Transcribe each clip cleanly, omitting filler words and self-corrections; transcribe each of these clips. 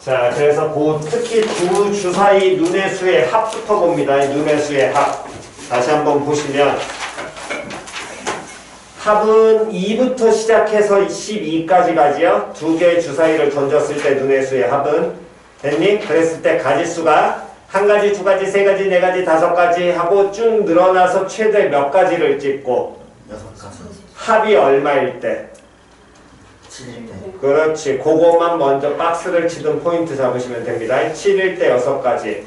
자, 그래서 특히 두 주 사이 눈의 수의 합부터 봅니다. 눈의 수의 합. 다시 한번 보시면 합은 2부터 시작해서 12까지 가지요. 두 개의 주 사이를 던졌을 때 눈의 수의 합은 됐니? 그랬을 때 가지수가 한 가지, 두 가지, 세 가지, 네 가지, 다섯 가지 하고 쭉 늘어나서 최대 몇 가지를 찍고 6가지. 합이 얼마일 때? 7일 때. 그렇지. 그것만 먼저 박스를 치든 포인트 잡으시면 됩니다. 7일 때 6가지.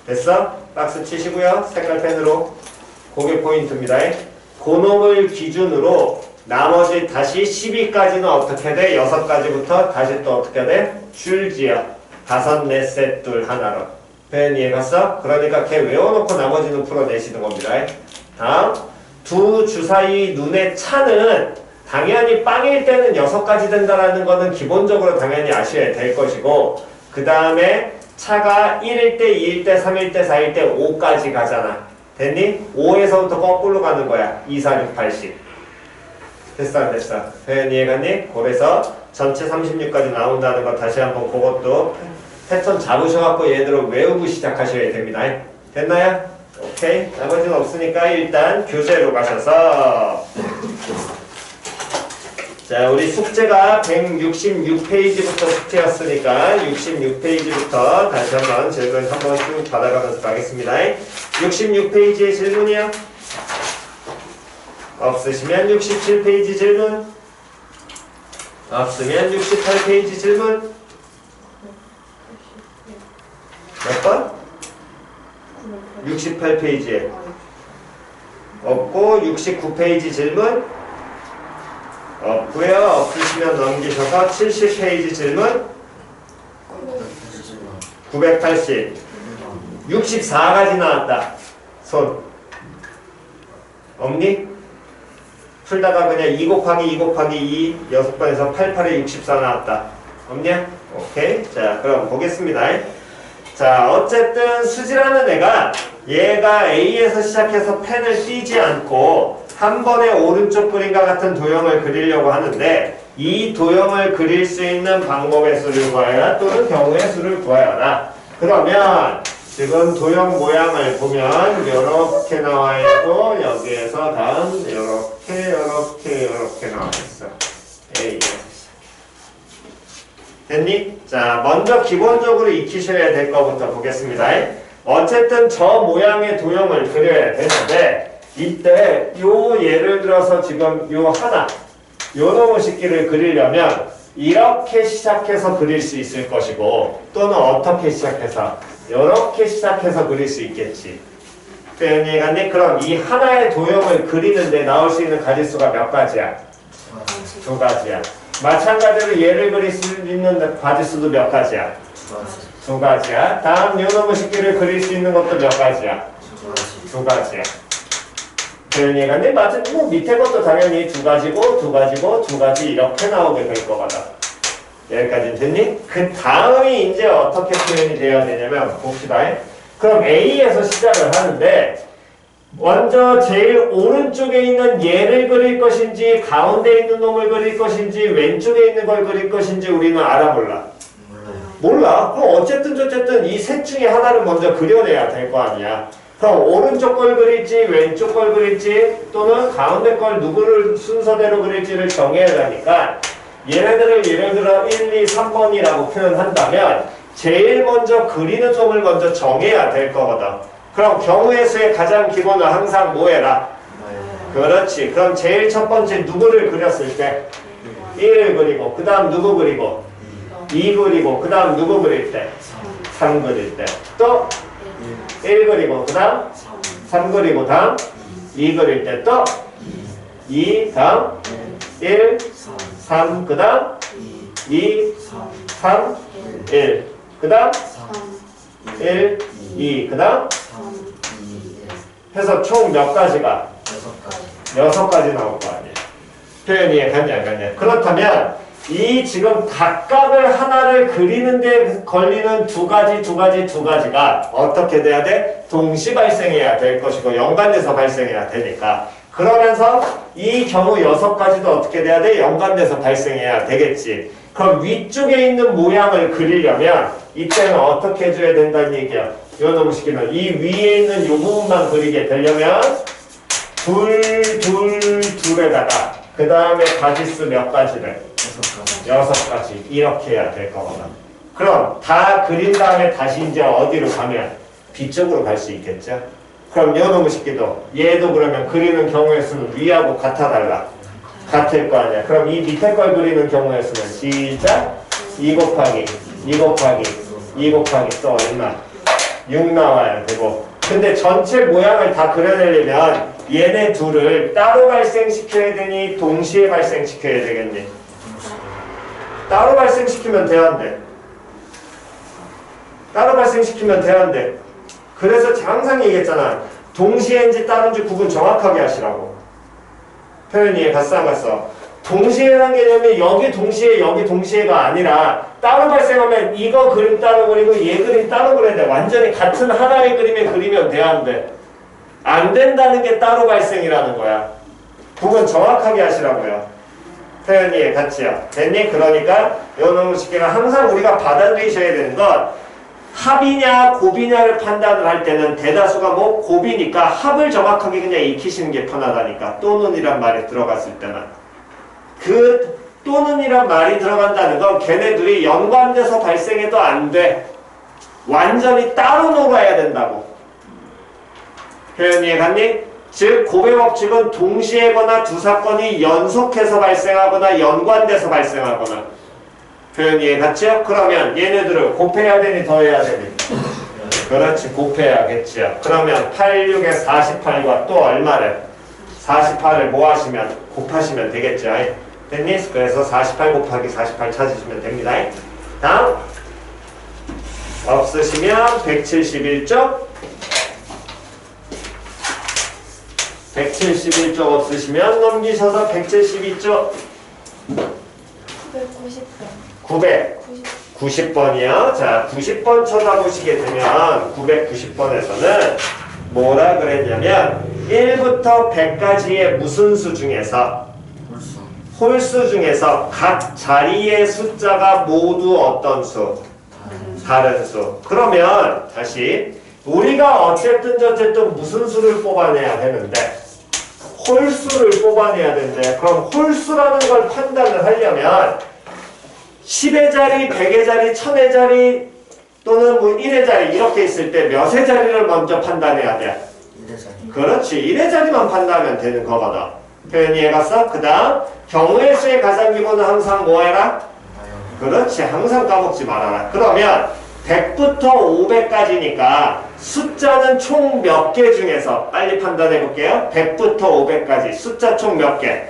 됐어? 박스 치시고요. 색깔 펜으로. 그게 포인트입니다. 그 놈을 기준으로 나머지 다시 12까지는 어떻게 돼? 6가지부터 다시 또 어떻게 돼? 줄지어. 5, 4, 셋, 둘, 하나로. 펜 이해갔어? 그러니까 걔 외워놓고 나머지는 풀어내시는 겁니다. 다음. 두 주 사이 눈의 차는 당연히 빵일 때는 6가지 된다라는 거는 기본적으로 당연히 아셔야 될 것이고, 그 다음에 차가 1일 때, 2일 때, 3일 때, 4일 때 5까지 가잖아. 됐니? 5에서부터 거꾸로 가는 거야. 2, 4, 6, 80. 됐어, 안 됐어? 표현 이해갔니? 그래서 전체 36까지 나온다는 거 다시 한번 그것도 패턴 잡으셔갖고 얘들을 외우고 시작하셔야 됩니다. 됐나요? 오케이. 나머지는 없으니까 일단 교재로 가셔서 자, 우리 숙제가 166페이지부터 숙제였으니까 66페이지부터 다시 한번 질문 한번 쭉 받아가면서 가겠습니다. 66페이지의 질문이요? 없으시면 67페이지 질문, 없으면 68페이지 질문. 몇 번? 68페이지에 없고 69페이지 질문 없고요. 없으시면 넘기셔서 70페이지 질문 980 64가지 나왔다. 손 없니? 풀다가 그냥 2 곱하기 2 곱하기 2 6번에서 88에 64 나왔다. 없냐? 오케이. 자, 그럼 보겠습니다. 자, 어쨌든 수지라는 애가 얘가 A에서 시작해서 펜을 띄지 않고 한 번에 오른쪽 그림과 같은 도형을 그리려고 하는데 이 도형을 그릴 수 있는 방법의 수를 구하여라 또는 경우의 수를 구하여라. 그러면 지금 도형 모양을 보면 이렇게 나와 있고 여기에서 다음 이렇게 나와 있어. A에서 됐니? 자, 먼저 기본적으로 익히셔야 될 것부터 보겠습니다. 어쨌든 저 모양의 도형을 그려야 되는데 이때 요 예를 들어서 지금 요 하나 요 놈의 식기를 그리려면 이렇게 시작해서 그릴 수 있을 것이고 또는 어떻게 시작해서 이렇게 시작해서 그릴 수 있겠지. 표현이 갔니? 그럼 이 하나의 도형을 그리는데 나올 수 있는 가지수가 몇 가지야? 2가지야. 마찬가지로 얘를 그릴 수 있는 가지수도 몇 가지야? 2가지야. 다음 요놈의 식기를 그릴 수 있는 것도 몇 가지야? 2가지야. 표현이 갔니? 맞은 뭐 밑에 것도 당연히 2가지고 2가지고 2가지 이렇게 나오게 될 거거든. 여기까지는 됐니? 그 다음이 이제 어떻게 표현이 되어야 되냐면 봅시다. 그럼 A에서 시작을 하는데 먼저 제일 오른쪽에 있는 얘를 그릴 것인지 가운데 있는 놈을 그릴 것인지 왼쪽에 있는 걸 그릴 것인지 우리는 알아 몰라? 몰라. 그럼 어쨌든 이 셋 중에 하나를 먼저 그려내야 될 거 아니야. 그럼 오른쪽 걸 그릴지 왼쪽 걸 그릴지 또는 가운데 걸 누구를 순서대로 그릴지를 정해야 하니까 얘네들을 예를 들어 1, 2, 3번이라고 표현한다면 제일 먼저 그리는 놈을 먼저 정해야 될 거거든. 그럼 경우의 수의 가장 기본은 항상 뭐 해라? 그렇지. 그럼 제일 첫 번째 누구를 그렸을 때? 1을 그리고 그 다음 누구 그리고? 2 그리고 그 다음 누구 그릴 때? 3 그릴 때. 또 1 그리고 그 다음 3 그리고 다음 2 그릴 때 또 2 다음 1 3 그 다음 2 3 1 그 다음 1 2 그 다음 해서 총 몇 가지가? 6가지 나올 거 아니에요. 표현이 이해갔냐 안 갔냐. 그렇다면 이 지금 각각을 하나를 그리는데 걸리는 2가지가 어떻게 돼야 돼? 동시 발생해야 될 것이고 연관돼서 발생해야 되니까 그러면서 이 경우 6가지도 어떻게 돼야 돼? 연관돼서 발생해야 되겠지. 그럼 위쪽에 있는 모양을 그리려면 이때는 어떻게 해줘야 된다는 얘기야. 요 놈식이는 이 위에 있는 요 부분만 그리게 되려면 둘에다가 그 다음에 가지수 몇 가지를? 6가지 이렇게 해야 될 거거든. 그럼 다 그린 다음에 다시 이제 어디로 가면 뒤쪽으로 갈 수 있겠죠. 그럼 요 놈의 식기도 얘도 그러면 그리는 경우의 수는 위하고 같아달라. 같을 거 아니야. 그럼 이 밑에 걸 그리는 경우의 수는 시작 2 곱하기 또 얼마? 6 나와야 되고. 근데 전체 모양을 다 그려내려면 얘네 둘을 따로 발생시켜야 되니 동시에 발생시켜야 되겠니? 따로 발생시키면 돼야 안 돼. 따로 발생시키면 돼야 안 돼. 그래서 항상 얘기했잖아. 동시에인지 따로인지 구분 정확하게 하시라고. 표현 이해 갔어 안 갔어? 동시에라는 개념이 여기 동시에가 아니라 따로 발생하면 이거 그림 따로 그리고 얘 그림 따로 그려야 돼. 완전히 같은 하나의 그림에 그리면 돼야 안 돼. 안 된다는 게 따로 발생이라는 거야. 구분 정확하게 하시라고요. 표현 이해 같이요. 됐니? 그러니까 요놈의 식기가 항상 우리가 받아들이셔야 되는 건 합이냐 곱이냐를 판단을 할 때는 대다수가 뭐 곱이니까 합을 정확하게 그냥 익히시는 게 편하다니까. 또는이란 말이 들어갔을 때는 그 또는이란 말이 들어간다는 건 걔네들이 연관돼서 발생해도 안 돼. 완전히 따로 놀아야 된다고. 표현 이해 갔니? 즉 곱의 법칙은 동시에거나 두 사건이 연속해서 발생하거나 연관돼서 발생하거나. 표현 이해 갔죠? 그러면 얘네들을 곱해야 되니 더해야 되니? 그렇지, 곱해야겠죠. 그러면 8, 6에 48과 또 얼마를? 48을 뭐 하시면? 곱하시면 되겠죠. 됐니? 그래서 48 곱하기 48 찾으시면 됩니다. 다음 없으시면 171쪽 171쪽 없으시면 넘기셔서 172쪽 990번이요. 자, 90번 쳐다보시게 되면 990번에서는 뭐라 그랬냐면 1부터 100까지의 무슨 수 중에서 홀수 중에서 각 자리의 숫자가 모두 어떤 수? 다른 수. 그러면 다시 우리가 어쨌든 무슨 수를 뽑아내야 되는데 홀수를 뽑아내야 되는데 그럼 홀수라는 걸 판단을 하려면 10의 자리, 100의 자리, 1000의 자리 또는 뭐 1의 자리 이렇게 있을 때 몇의 자리를 먼저 판단해야 돼? 1의 자리. 그렇지. 1의 자리만 판단하면 되는 거거든. 표현 이해갔어? 그 다음 경우의 수의 가상기본은 항상 뭐 해라? 그렇지. 항상 까먹지 말아라. 그러면 100부터 500까지니까 숫자는 총 몇 개 중에서 빨리 판단해 볼게요. 100부터 500까지 숫자 총 몇 개?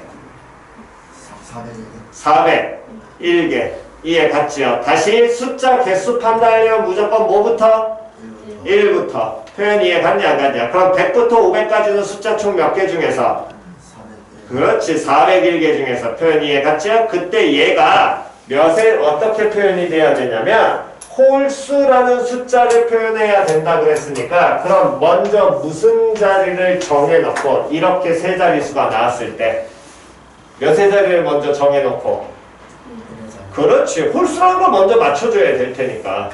401개. 이해 갔지요? 다시 숫자 개수 판단하려면 무조건 뭐부터? 1부터. 표현 이해 갔냐 안 갔냐? 그럼 100부터 500까지는 숫자 총 몇 개 중에서? 그렇지. 401개 중에서. 표현 이해 갔죠? 그때 얘가 몇에 어떻게 표현이 돼야 되냐면 홀수라는 숫자를 표현해야 된다 그랬으니까 그럼 먼저 무슨 자리를 정해놓고 이렇게 세 자릿수가 나왔을 때 몇의 자리를 먼저 정해놓고 그렇지. 홀수라는 걸 먼저 맞춰줘야 될 테니까.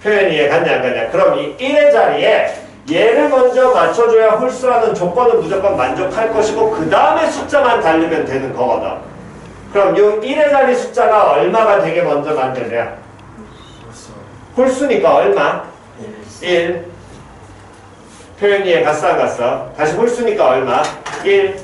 표현 이해 갔냐 안 갔냐? 그럼 이 1의 자리에 얘를 먼저 맞춰줘야 홀수라는 조건은 무조건 만족할 것이고 그 다음에 숫자만 다르면 되는 거거든. 그럼 이 1의 자리 숫자가 얼마가 되게 먼저 만들냐? 홀수니까 얼마? 1. 표현 이해 갔어 안 갔어? 다시 홀수니까 얼마? 1.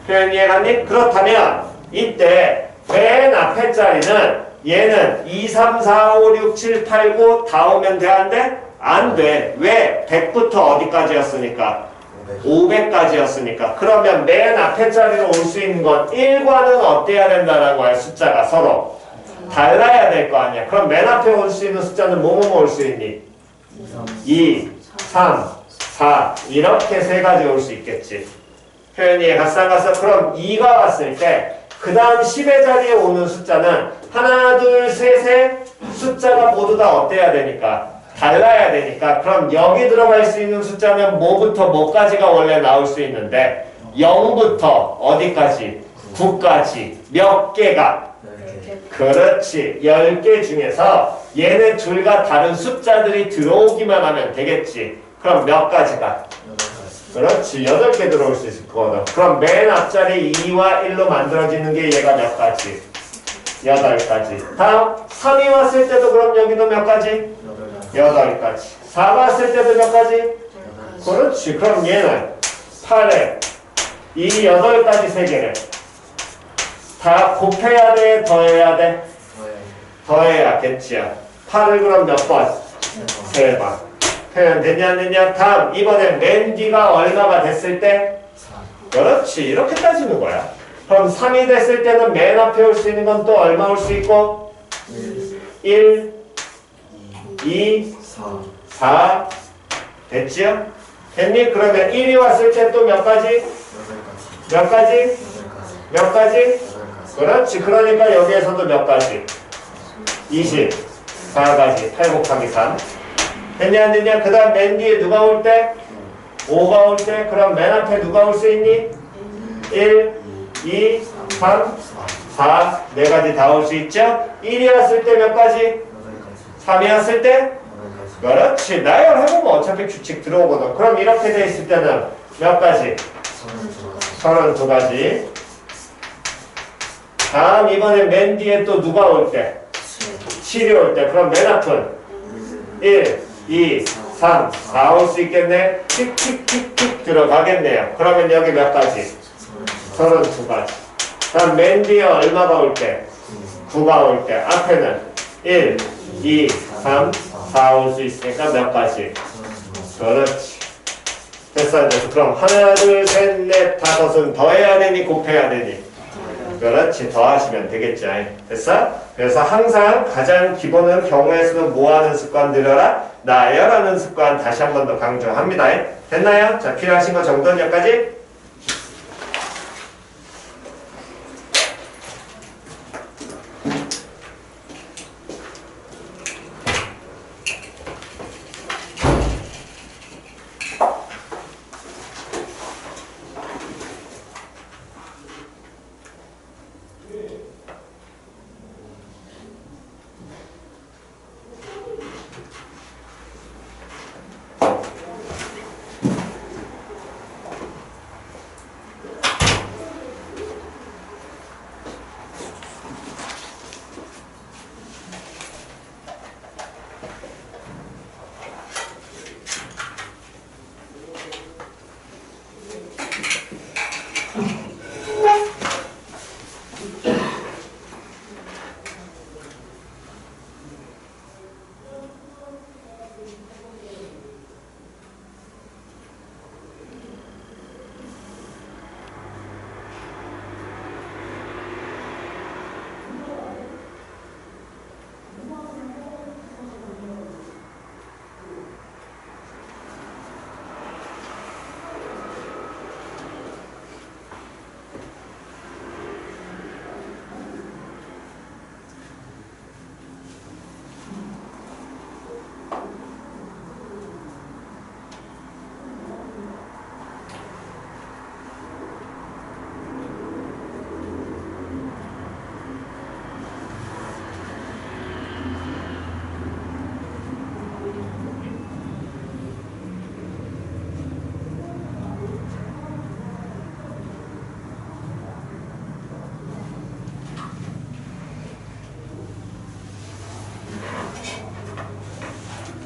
표현 이해 갔니? 그렇다면 이때 맨 앞에 자리는 얘는 2, 3, 4, 5, 6, 7, 8, 9 다 오면 돼? 안 돼? 안 돼. 왜? 100부터 어디까지였으니까? 500까지였으니까. 그러면 맨 앞에 자리로 올 수 있는 건 1과는 어때야 된다는 거야. 숫자가 서로 달라야 될 거 아니야. 그럼 맨 앞에 올 수 있는 숫자는 뭐뭐 올 수 있니? 2, 3, 4 이렇게 세 가지 올 수 있겠지. 표현이 갔어 안 갔어? 그럼 2가 왔을 때 그 다음 10의 자리에 오는 숫자는 하나, 둘, 셋의 숫자가 모두 다 어때야 되니까? 달라야 되니까. 그럼 여기 들어갈 수 있는 숫자는 뭐부터 뭐까지가 원래 나올 수 있는데 0부터 어디까지? 9까지 몇 개가? 그렇지. 10개 중에서 얘네 둘과 다른 숫자들이 들어오기만 하면 되겠지. 그럼 몇 가지가? 그렇지. 8개 들어올 수 있을 거거든. 그럼 맨 앞자리 2와 1로 만들어지는 게 얘가 몇 가지? 8가지. 다음 3이 왔을 때도 그럼 여기도 몇 가지? 8가지. 4가 왔을 때도 몇 가지? 그렇지. 그럼 얘는 8에 이 8가지 세 개를 다 곱해야 돼? 더해야 돼? 더해야겠지요. 8을 그럼 몇 번? 3번. 표현 되냐 안 되냐? 다음 이번엔 맨 뒤가 얼마가 됐을 때? 그렇지. 이렇게 따지는 거야. 그럼 3이 됐을 때는 맨 앞에 올 수 있는 건 또 얼마 올 수 있고? 1, 2, 4 됐지요? 됐니? 그러면 1이 왔을 때 또 몇 가지? 몇 가지? 몇 가지? 그렇지. 그러니까 여기에서도 몇 가지? 24가지. 8 곱하기 3 됐냐 안 됐냐? 그 다음 맨 뒤에 누가 올 때? 5가 올 때? 그럼 맨 앞에 누가 올 수 있니? 1, 2, 3, 4 4가지 다 올 수 있죠? 1이 왔을 때 몇 가지? 3이 왔을 때? 그렇지. 나열해보면 어차피 규칙 들어오거든. 그럼 이렇게 돼 있을 때는 몇 가지? 32가지. 다음 이번에 맨 뒤에 또 누가 올 때? 7이 올 때. 그럼 맨 앞은 1, 2, 3, 4 올 수 있겠네? 틱틱틱틱 들어가겠네요. 그러면 여기 몇 가지? 32가지. 다음 맨 뒤에 얼마가 올 때? 9가 올 때. 앞에는 1, 2, 3, 4 올 수 있으니까 몇 가지? 그렇지. 됐어. 그럼 하나, 둘, 셋, 넷, 다섯은 더해야 되니 곱해야 되니? 그렇지. 더하시면 되겠죠. 됐어? 그래서 항상 가장 기본은 경우의 수는 뭐하는 습관 들여라? 나열하는 습관 다시 한 번 더 강조합니다. 됐나요? 자, 필요하신 거 정도는 여기까지?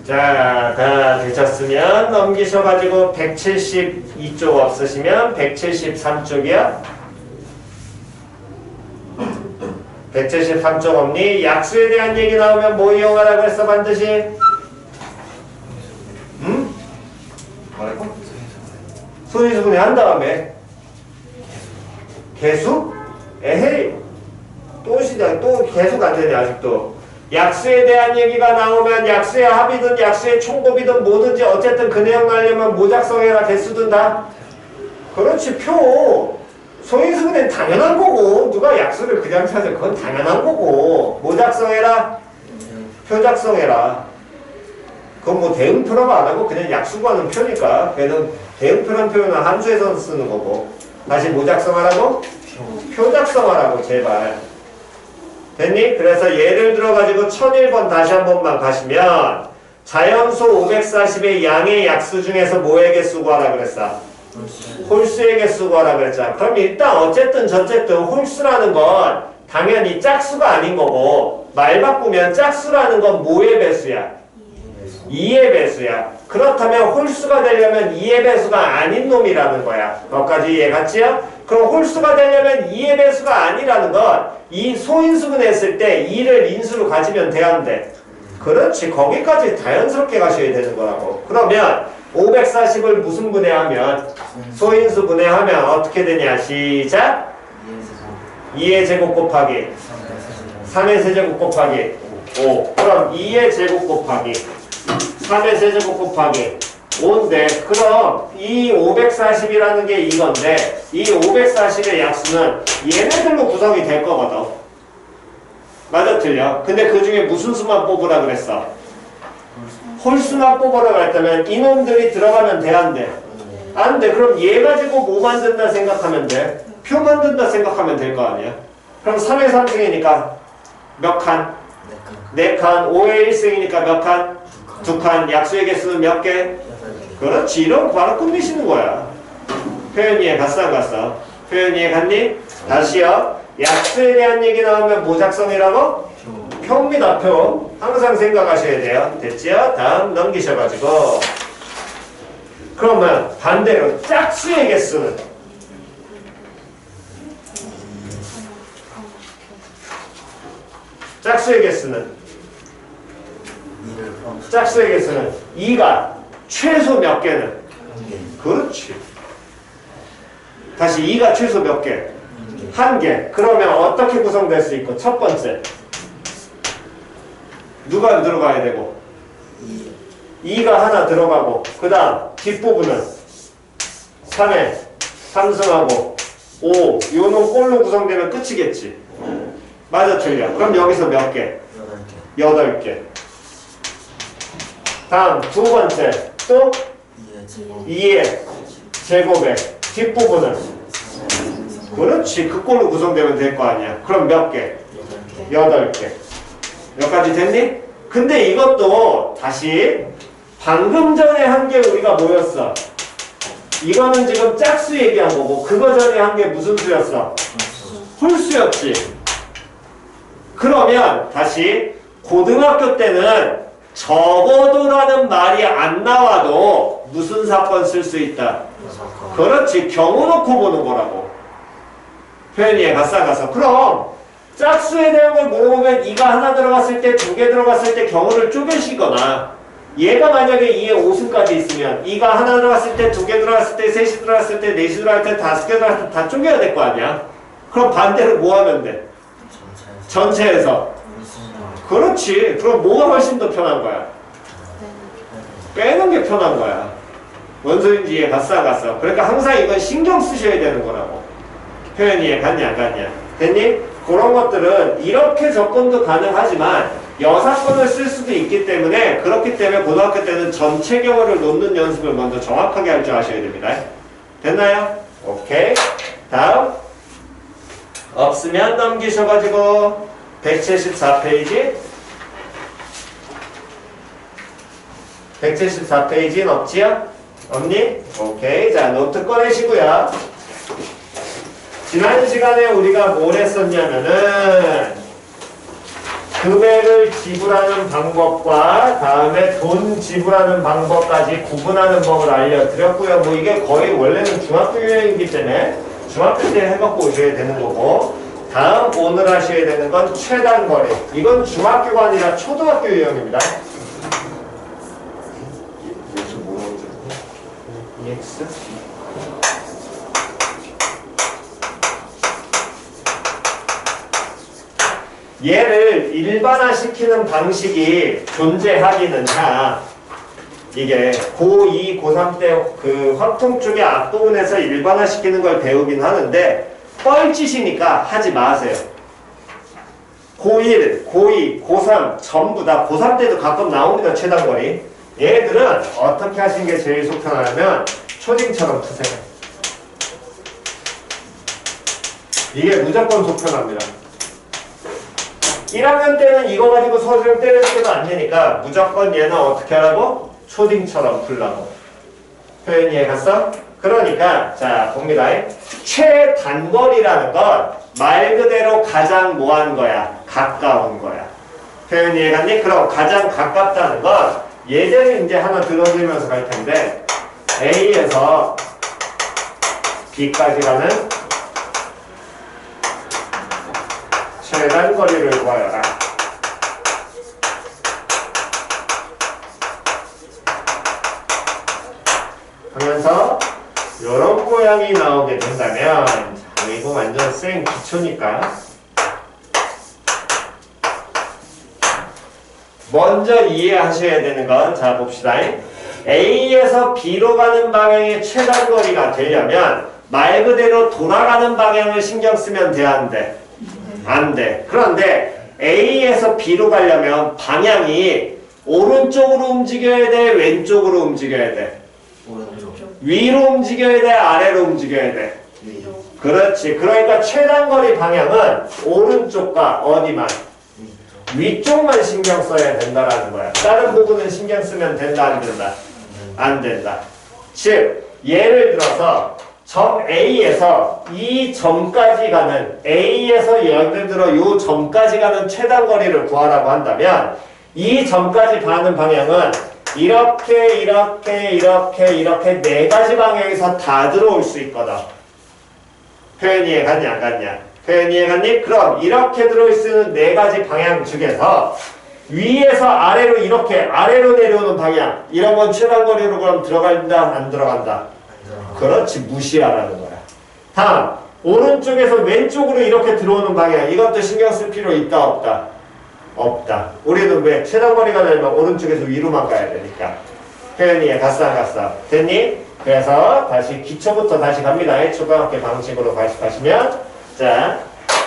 자, 다 되셨으면 넘기셔가지고 172쪽 없으시면 173쪽이요. 173쪽 없니? 약수에 대한 얘기 나오면 뭐 이용하라고 했어 반드시? 응? 뭐라고? 소리수분해 한 다음에 개수? 에헤이 또 시작 또 계속 안 되네 아직도. 약수에 대한 얘기가 나오면 약수의 합이든 약수의 총곱이든 뭐든지 어쨌든 그 내용 나려면 뭐 작성해라 개수든 다. 그렇지. 표 소인수분해는 당연한 거고 누가 약수를 그냥 찾아 그건 당연한 거고 뭐 작성해라? 표 작성해라. 그건 뭐 대응표라고 안 하고 그냥 약수 구하는 표니까 걔는 대응표란 표현은 함수에서 쓰는 거고 다시 뭐 작성하라고? 표 작성하라고 제발. 됐니? 그래서 예를 들어가지고 1001번 다시 한 번만 가시면 자연수 540의 양의 약수 중에서 뭐에게 수고하라 그랬어? 홀수에게 수고하라 그랬잖아. 그럼 일단 어쨌든 저쨌든 홀수라는 건 당연히 짝수가 아닌 거고 말 바꾸면 짝수라는 건 뭐의 배수야? 2의 배수야. 그렇다면 홀수가 되려면 2의 배수가 아닌 놈이라는 거야. 거기까지 이해 갔지요? 그럼 홀수가 되려면 2의 배수가 아니라는 건 이 소인수분 했을 때 2를 인수로 가지면 돼, 안 돼? 그렇지. 거기까지 자연스럽게 가셔야 되는 거라고. 그러면 540을 무슨 분해하면? 소인수 분해하면 어떻게 되냐? 시작! 2의 제곱 곱하기 3의 세제곱 곱하기 5. 그럼 2의 제곱 곱하기 3의 세제곱 곱하기 5인데 그럼 이 540이라는 게 이건데 이 540의 약수는 얘네들로 구성이 될 거거든. 맞아 틀려? 근데 그 중에 무슨 수만 뽑으라 그랬어? 홀수만 뽑으라 그랬다면 이놈들이 들어가면 돼, 안 돼? 안 돼. 그럼 얘 가지고 뭐 만든다 생각하면 돼? 표 만든다 생각하면 될 거 아니야? 그럼 3의 3승이니까 몇 칸? 4칸. 5의 1승이니까 몇 칸? 2칸. 약수의 개수는 몇 개? 그렇지. 이런 거 바로 끝내시는 거야. 표현 이해 갔어 안 갔어? 표현 이해 갔니? 다시요. 약수에 대한 얘기 나오면 뭐 작성이라고? 표입니다. 표. 항상 생각하셔야 돼요. 됐지요? 다음 넘기셔가지고 그러면 반대로 짝수의 개수는 짝수의 개수는 2가 최소 몇 개는? 그렇지. 다시 2가 최소 몇 개? 1개. 그러면 어떻게 구성될 수 있고? 첫 번째 누가 들어가야 되고? 2가 하나 들어가고 그 다음 뒷부분은 3에 3승하고 5 요놈 꼴로 구성되면 끝이겠지. 맞아 틀려? 그럼 여기서 몇 개? 8개. 다음 두 번째 또 2의 제곱에 뒷부분은 그렇지. 그 꼴로 구성되면 될 거 아니야. 그럼 몇 개? 8개. 여기까지 됐니? 근데 이것도 다시 방금 전에 한 게 우리가 뭐였어? 이거는 지금 짝수 얘기한 거고 그거 전에 한 게 무슨 수였어? 홀수였지. 그러면 다시 고등학교 때는 적어도라는 말이 안 나와도 무슨 사건 쓸 수 있다? 그렇지. 경우 놓고 보는 거라고. 표현이에 가서 그럼 짝수에 대한 걸 물어보면 2가 하나 들어갔을 때 2개 들어갔을 때 경우를 쪼개시거나 얘가 만약에 2에 5승까지 있으면 2가 하나 들어갔을 때 2개 들어갔을 때 3시 들어갔을 때 4시 들어갔을 때 5개 들어갔을 때 다 쪼개야 될 거 아니야? 그럼 반대로 뭐 하면 돼? 전체에서 그렇지. 그럼 뭐가 훨씬 더 편한 거야? 빼는 게 편한 거야. 뭔 소린지 이해 갔어 안 갔어? 그러니까 항상 이건 신경 쓰셔야 되는 거라고. 표현 이해 갔냐 안 갔냐? 됐니? 그런 것들은 이렇게 접근도 가능하지만 여사건을 쓸 수도 있기 때문에 그렇기 때문에 고등학교 때는 전체 경우를 놓는 연습을 먼저 정확하게 할 줄 아셔야 됩니다. 됐나요? 오케이. 다음 없으면 넘기셔가지고 174페이지 174페이지는 없지요? 없니? 오케이. 자 노트 꺼내시고요. 지난 시간에 우리가 뭘 했었냐면은 금액을 지불하는 방법과 다음에 돈 지불하는 방법까지 구분하는 법을 알려드렸고요. 뭐 이게 거의 원래는 중학교 유형이기 때문에 중학교 때 해갖고 오셔야 되는 거고 다음 오늘 하셔야 되는 건 최단거리. 이건 중학교가 아니라 초등학교 유형입니다. EX? 얘를 일반화시키는 방식이 존재하기는 하. 이게 고2, 고3 때 그 확통 쪽의 앞부분에서 일반화시키는 걸 배우긴 하는데 뻘짓이니까 하지 마세요. 고1, 고2, 고3 전부 다 고3 때도 가끔 나옵니다. 최단거리. 얘들은 어떻게 하시는 게 제일 속편하냐면 초딩처럼 푸세요. 이게 무조건 속편합니다. 1학년 때는 이거 가지고 서술형 때려주기도 안 되니까 무조건 얘는 어떻게 하라고? 초딩처럼 풀라고. 표현 이해 갔어? 그러니까 자 봅니다. 최단거리라는 건 말 그대로 가장 뭐한 거야? 가까운 거야. 표현 이해 갔니? 그럼 가장 가깝다는 건 예제를 이제 하나 들어주면서 갈 텐데 A에서 B까지 가는 최단 거리를 구하여라. 하면서 이런 모양이 나오게 된다면 자, 이거 완전 생 기초니까 먼저 이해하셔야 되는 건 자 봅시다. A에서 B로 가는 방향의 최단 거리가 되려면 말 그대로 돌아가는 방향을 신경 쓰면 돼, 안 돼? 안 돼. 그런데 A에서 B로 가려면 방향이 오른쪽으로 움직여야 돼? 왼쪽으로 움직여야 돼? 오른쪽. 위로 움직여야 돼? 아래로 움직여야 돼? 위로. 그렇지. 그러니까 최단거리 방향은 오른쪽과 어디만? 위쪽만 신경 써야 된다라는 거야. 다른 부분은 신경 쓰면 된다, 안 된다? 안 된다. 즉, 예를 들어서 점 A에서 이 점까지 가는 A에서 예를 들어 이 점까지 가는 최단 거리를 구하라고 한다면 이 점까지 가는 방향은 이렇게 네 가지 방향에서 다 들어올 수 있거든. 표현 이해 갔니 안 갔냐? 표현 이해 갔니? 그럼 이렇게 들어올 수 있는 네 가지 방향 중에서 위에서 아래로 이렇게 아래로 내려오는 방향 이런 건 최단 거리로 그럼 들어간다 안 들어간다? 그렇지, 무시하라는 거야. 다음, 오른쪽에서 왼쪽으로 이렇게 들어오는 방향 이것도 신경 쓸 필요 있다 없다? 없다. 우리는 왜 최단거리가 되면 오른쪽에서 위로만 가야 되니까. 표현이에 갔어 안 갔어? 됐니? 그래서 다시 기초부터 다시 갑니다. 초등학교 방식으로 가시면 자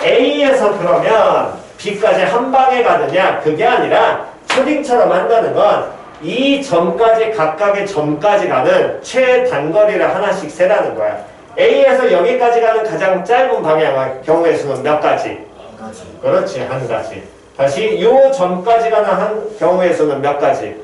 A에서 그러면 B까지 한 방에 가느냐? 그게 아니라 초딩처럼 한다는 건 이 점까지 각각의 점까지 가는 최단거리를 하나씩 세라는 거야. A에서 여기까지 가는 가장 짧은 방향의 경우의 수는 몇 가지? 한 가지. 그렇지, 한 가지. 다시 요 점까지 가는 한 경우의 수는 몇 가지?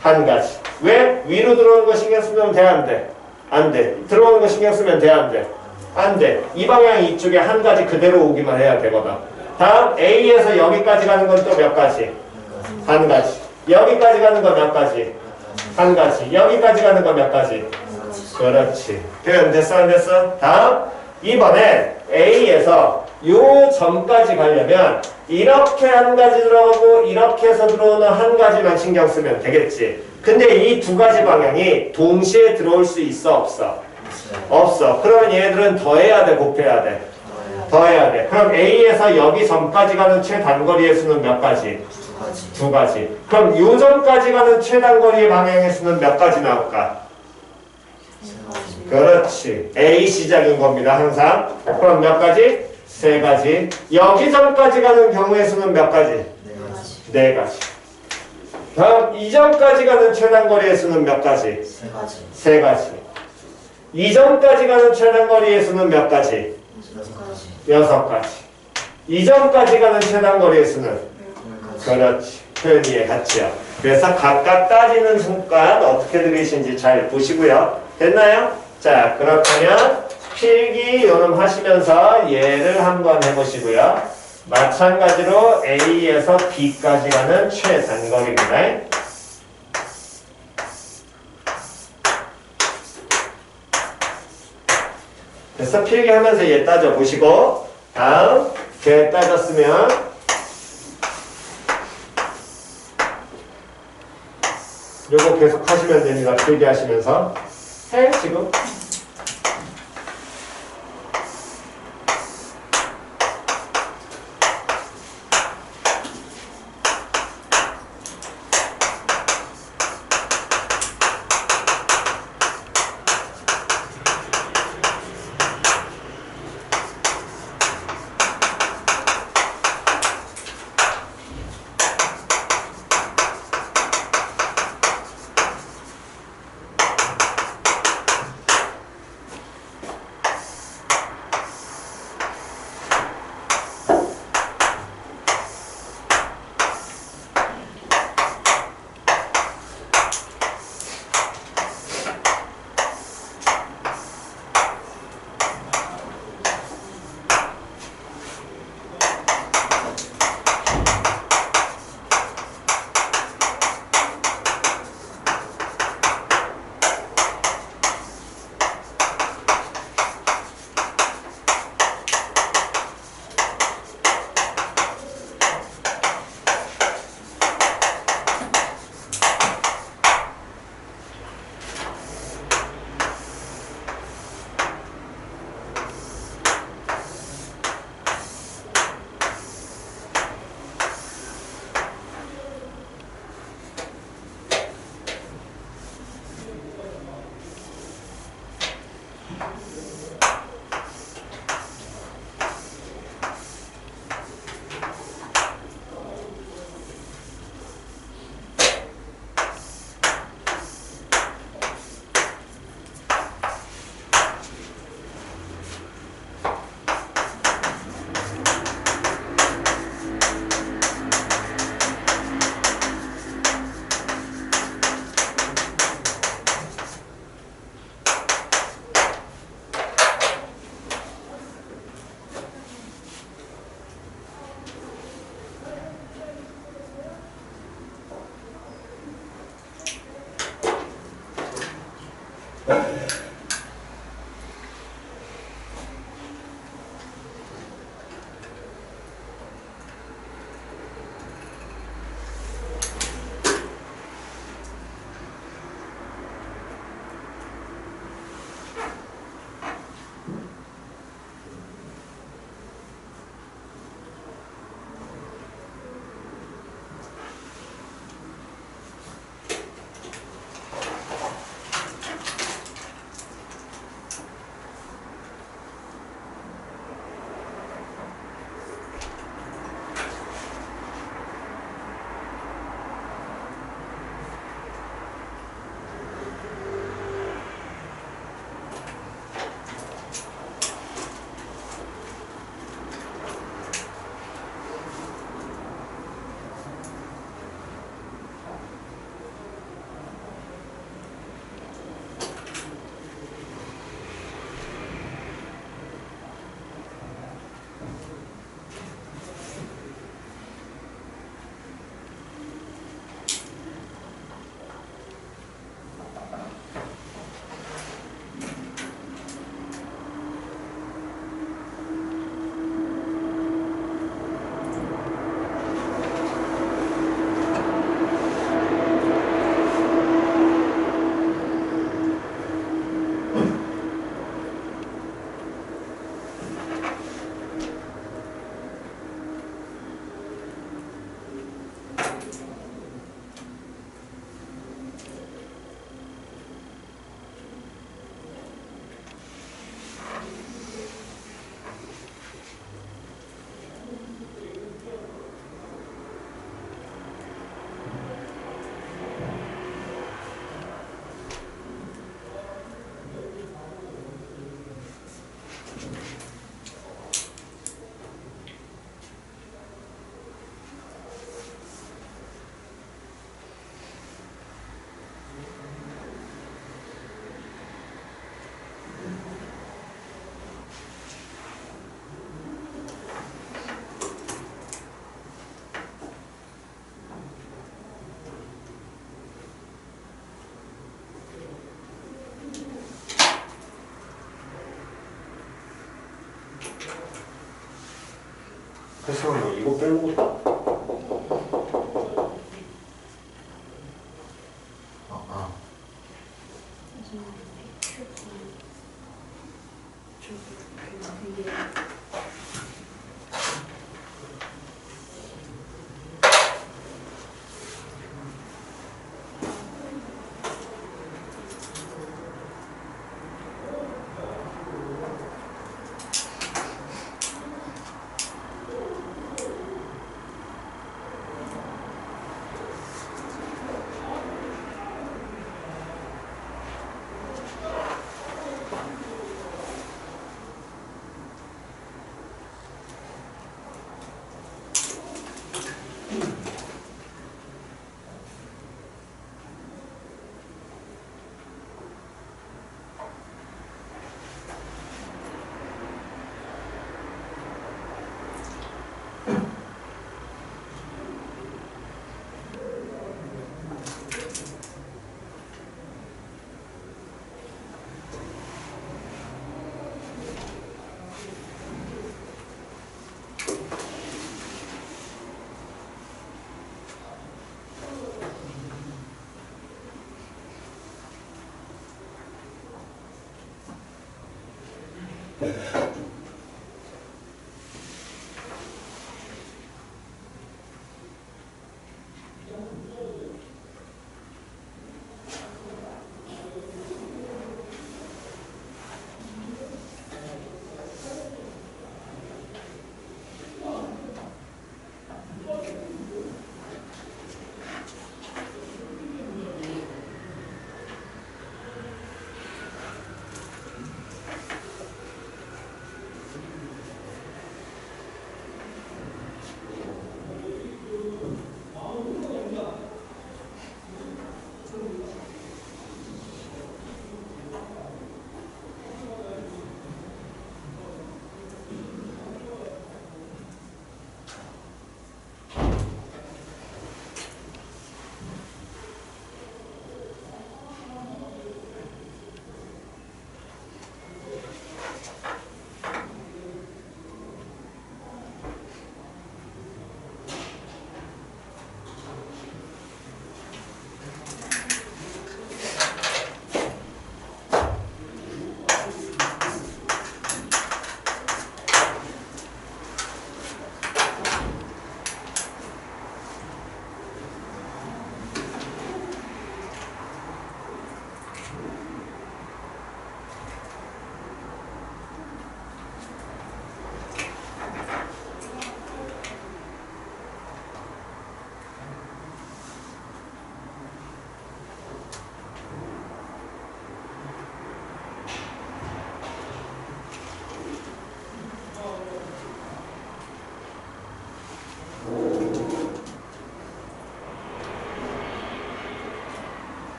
한 가지. 왜? 위로 들어오는 거 신경 쓰면 돼, 안 돼? 안 돼. 들어오는 거 신경 쓰면 돼, 안 돼? 안 돼. 이 방향이 이쪽에 한 가지 그대로 오기만 해야 되거든. 다음 A에서 여기까지 가는 건 또 몇 가지? 한 가지. 여기까지 가는 건 몇 가지? 한 가지. 여기까지 가는 건 몇 가지? 그렇지. 표현 됐어 안 됐어? 다음 이번에 A에서 요 점까지 가려면 이렇게 한 가지 들어가고 이렇게 해서 들어오는 한 가지만 신경 쓰면 되겠지. 근데 이 두 가지 방향이 동시에 들어올 수 있어 없어? 없어. 그러면 얘들은 더해야 돼 곱해야 돼? 더해야 돼. 그럼 A에서 여기 점까지 가는 최단거리의 수는 몇 가지? 두 가지. 그럼 요 점까지 가는 최단거리의 방향의 수는 몇 가지 나올까? 그렇지. A 시작인 겁니다. 항상. 그럼 몇 가지? 세 가지. 여기 점까지 가는 경우의 수는 몇 가지? 네 가지. 다음 이 점까지 가는 최단거리의 수는 몇 가지? 세 가지. 세 가지. 이 점까지 가는 최단거리의 수는 몇 가지? 여섯 가지. 6가지. 이 점까지 가는 최단거리의 수는? 열 가지. 그렇지. 표현 이해 갔지요. 그래서 각각 따지는 순간 어떻게 들리신지 잘 보시고요. 됐나요? 자, 그렇다면 필기 요놈 하시면서 예를 한번 해보시고요. 마찬가지로 A에서 B까지 가는 최단거리입니다. 그래서 필기하면서 얘 따져보시고 다음 걔 따졌으면 요거 계속 하시면 됩니다. 필기하시면서 해 지금 그래서 이거 빼고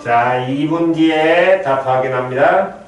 자, 2분 뒤에 답 확인합니다.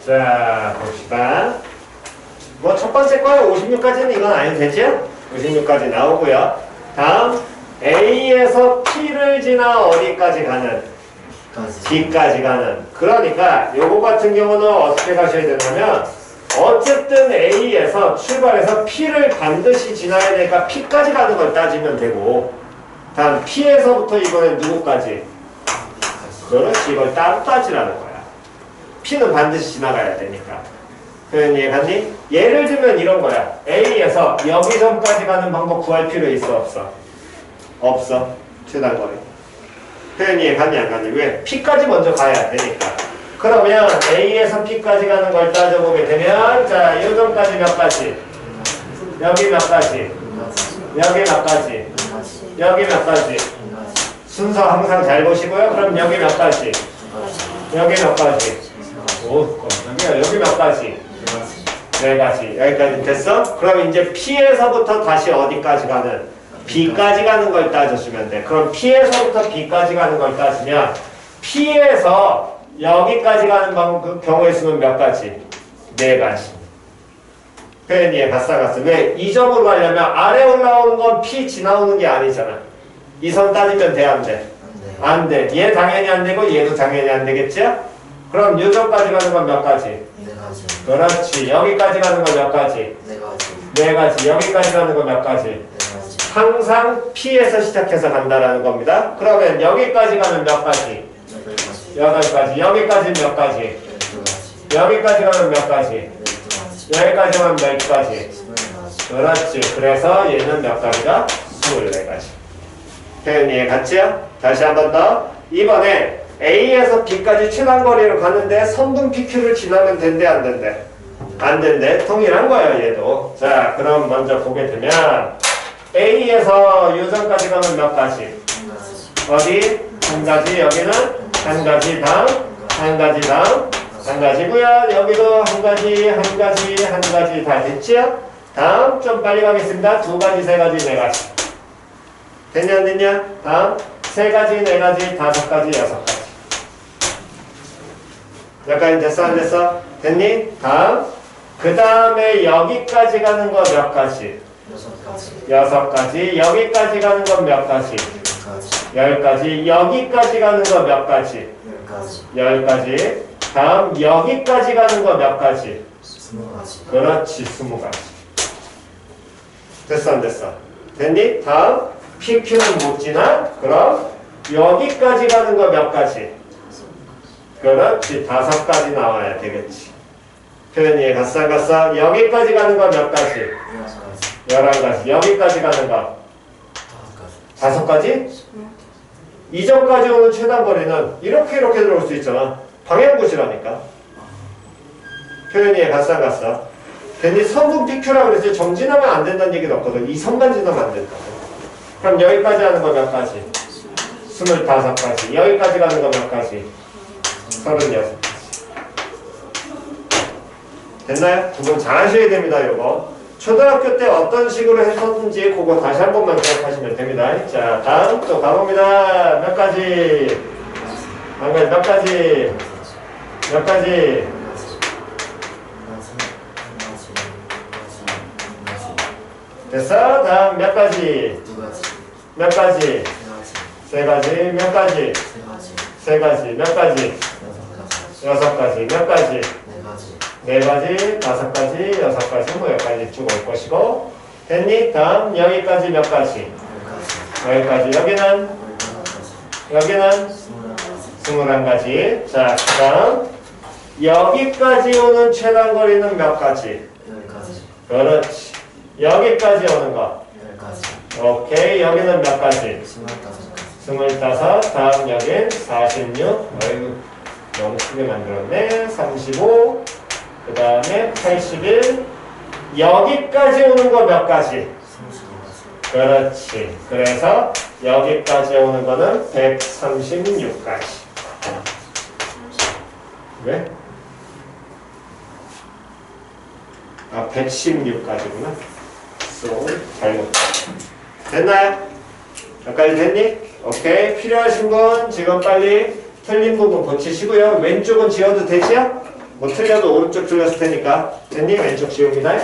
자, 봅시다. 뭐 첫 번째 거에 56까지는 이건 아니면 되죠? 56까지 나오고요. 다음 A에서 P를 지나 어디까지 가는? D까지 가는. 그러니까 요거 같은 경우는 어떻게 가셔야 되냐면 어쨌든 A에서 출발해서 P를 반드시 지나야 되니까 P까지 가는 걸 따지면 되고 다음 P에서부터 이번엔 누구까지? 그렇지, 이걸 따로 따지라는 거야. P는 반드시 지나가야 되니까. 표현 이해갔니? 예를 들면 이런 거야. A에서 여기 전까지 가는 방법 구할 필요 있어 없어? 없어. 최단거리. 표현 이해갔니 안 갔니? 왜? P까지 먼저 가야 되니까. 그러면 A에서 P까지 가는 걸 따져보게 되면 자, 요 전까지 몇 가지? 여기 몇 가지? 여기 몇 가지? 여기 몇 가지? 순서 항상 잘 보시고요. 그럼 여기 몇 가지? 여기 몇 가지? 오, 여기 몇 가지? 네 가지. 여기까지 됐어? 그럼 이제 P에서부터 다시 어디까지 가는? B까지 가는 걸 따져주면 돼. 그럼 P에서부터 B까지 가는 걸 따지면 P에서 여기까지 가는 경우의 수는 몇 가지? 네 가지. 표현 이해 갔어? 왜? 이 점으로 가려면 아래 올라오는 건 P 지나오는 게 아니잖아. 이 선 따지면 돼, 안 돼? 안 돼. 얘 당연히 안 되고 얘도 당연히 안 되겠죠? 그럼 요 점까지 가는 건 몇 가지? 네 가지. 그렇지. 여기까지 가는 건 몇 가지? 네 가지. 네 가지. 여기까지 가는 건 몇 가지? 네 가지. 항상 P에서 시작해서 간다라는 겁니다. 그러면 여기까지 가면 몇 가지? 8가지. 여기까지 몇 가지? 12가지. 여기까지 가면 몇 가지? 12가지. 여기까지 가면 몇 가지? 24가지. 그렇지. 그래서 얘는 몇 가지가? 24가지. 표현 이해 갔지요? 다시 한 번 더. 이번에 A에서 B까지 최단거리로 가는데 선분 PQ를 지나면 된대 안 된대? 안 된대. 동일한 거예요 얘도. 자, 그럼 먼저 보게 되면 A에서 요전까지 가면 몇 가지? 어디? 한 가지. 여기는 한 가지. 다음 한 가지. 다음 한 가지고요. 여기도 한 가지, 한 가지, 한 가지 다 됐지요? 다음 좀 빨리 가겠습니다. 2가지, 3가지, 4가지. 됐냐 안 됐냐? 다음 3가지, 4가지, 5가지, 6가지. 몇 가지 됐어 안 됐어? 됐니? 다음 그 다음에 여기까지 가는 거 몇 가지? 6가지. 6가지. 여기까지 가는 건 몇 가지? 10가지. 10가지. 여기까지 가는 거 몇 가지? 10가지. 10가지. 다음 여기까지 가는 거 몇 가지? 20가지. 그렇지, 20가지. 됐어 안 됐어? 됐니? 다음 PQ는 못 지나? 그럼 여기까지 가는 거 몇 가지? 그렇지, 5가지 나와야 되겠지. 표현 이해 갔어 안 갔어? 여기까지 가는 거 몇 가지? 11가지. 여기까지 가는 거 5가지? 이전까지 오는 최단거리는 이렇게 들어올 수 있잖아. 방향굿이라니까. 표현 이해 갔어 안 갔어? 괜히 선분 PQ라고 그랬지 정지나면 안 된다는 얘기도 없거든. 이 선만 지나면 안 된다고. 그럼 여기까지 하는 거 몇 가지? 25가지. 여기까지 가는 거 몇 가지? 36가지. 됐나요? 두 분 잘 하셔야 됩니다. 이거 초등학교 때 어떤 식으로 했었는지 그거 다시 한 번만 기억하시면 됩니다. 자, 다음 또 가봅니다. 몇 가지? 한 가지, 몇 가지? 몇 가지? 됐어? 다음 몇 가지? 2가지. 몇 가지? 3가지. 3가지? 몇 가지? 3가지. 3가지? 몇 가지? 6가지. 6가지? 몇 가지? 4가지. 4가지, 5가지, 6가지, 뭐 여기까지 쭉 올 것이고. 됐니? 다음 여기까지 몇 가지? 10가지. 여기까지. 여기는? 10가지. 여기는? 21가지. 21가지. 자, 그 다음 여기까지 오는 최단거리는 몇 가지? 10가지. 그렇지. 여기까지 오는 거. 10가지. 오케이. 여기는 몇 가지? 25가지. 25. 다음 여긴 46. 어이구, 너무 크게 만들었네. 35. 그 다음에 81. 여기까지 오는 거 몇 가지? 35가지. 그렇지. 그래서 여기까지 오는 거는 136가지. 왜? 아, 116가지구나. 잘못. 됐나요? 여기까지 됐니? 오케이. 필요하신 분 지금 빨리 틀린 부분 고치시고요. 왼쪽은 지워도 되지요? 뭐 틀려도 오른쪽 틀렸을 테니까. 됐니? 왼쪽 지웁니다.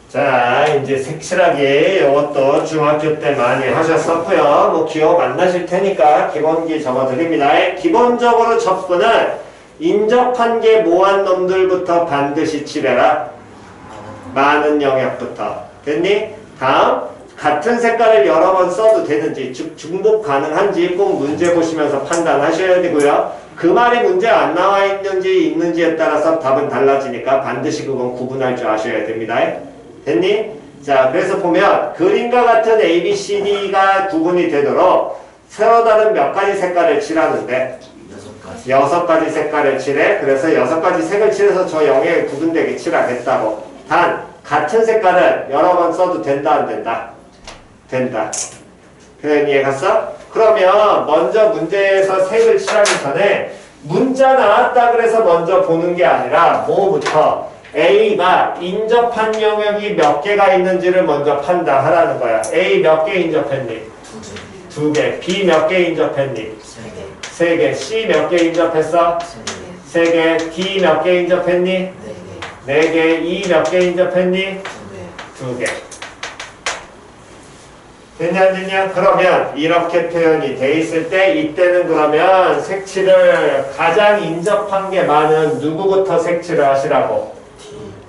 자, 이제 색칠하기 이것도 중학교 때 많이 하셨었고요. 뭐 기억 안 나실 테니까 기본기 적어드립니다. 기본적으로 접근은 인접한 게 모한 놈들부터 반드시 칠해라. 많은 영역부터. 됐니? 다음, 같은 색깔을 여러 번 써도 되는지, 즉 중복 가능한지 꼭 문제 보시면서 판단하셔야 되고요. 그 말이 문제 안 나와 있는지에 따라서 답은 달라지니까 반드시 그건 구분할 줄 아셔야 됩니다. 됐니? 자, 그래서 보면 그림과 같은 A, B, C, D가 구분이 되도록 서로 다른 몇 가지 색깔을 칠하는데 6가지 색깔을 칠해. 그래서 6가지 색을 칠해서 저 영역에 구분되게 칠하겠다고. 단, 같은 색깔을 여러 번 써도 된다, 안 된다? 된다. 표현 이해 갔어? 그러면 먼저 문제에서 색을 칠하기 전에 문자 나왔다 그래서 먼저 보는 게 아니라 뭐부터? A가 인접한 영역이 몇 개가 있는지를 먼저 판단하라는 거야. A 몇 개 인접했니? 2개. B 몇 개 인접했니? 3개. C 몇 개 인접했어? 3개. D 몇 개 인접했니? 4개. E 몇 개 인접했니? 2개. 됐냐 안 됐냐? 그러면 이렇게 표현이 돼 있을 때 이때는 그러면 색칠을 가장 인접한 게 많은 누구부터 색칠을 하시라고?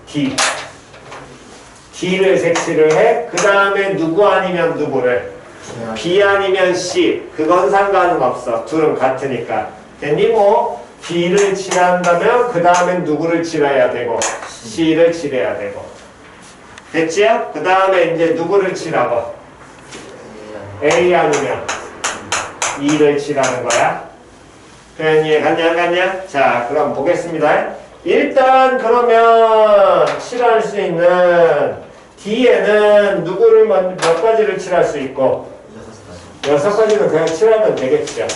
D. D를 색칠을 해. 그 다음에 누구 아니면 누구를? B 아니면 C. 그건 상관은 없어. 둘은 같으니까. 됐니? 뭐 D를 칠한다면 그 다음에 누구를 칠해야 되고 C를 칠해야 되고. 됐지요? 그 다음에 이제 누구를 칠하고? A 아니면 E를 칠하는 거야. 표현 이해 갔냐 안 갔냐? 자, 그럼 보겠습니다. 일단 그러면 칠할 수 있는 D에는 누구를 몇 가지를 칠할 수 있고 6가지는 그냥 칠하면 되겠죠.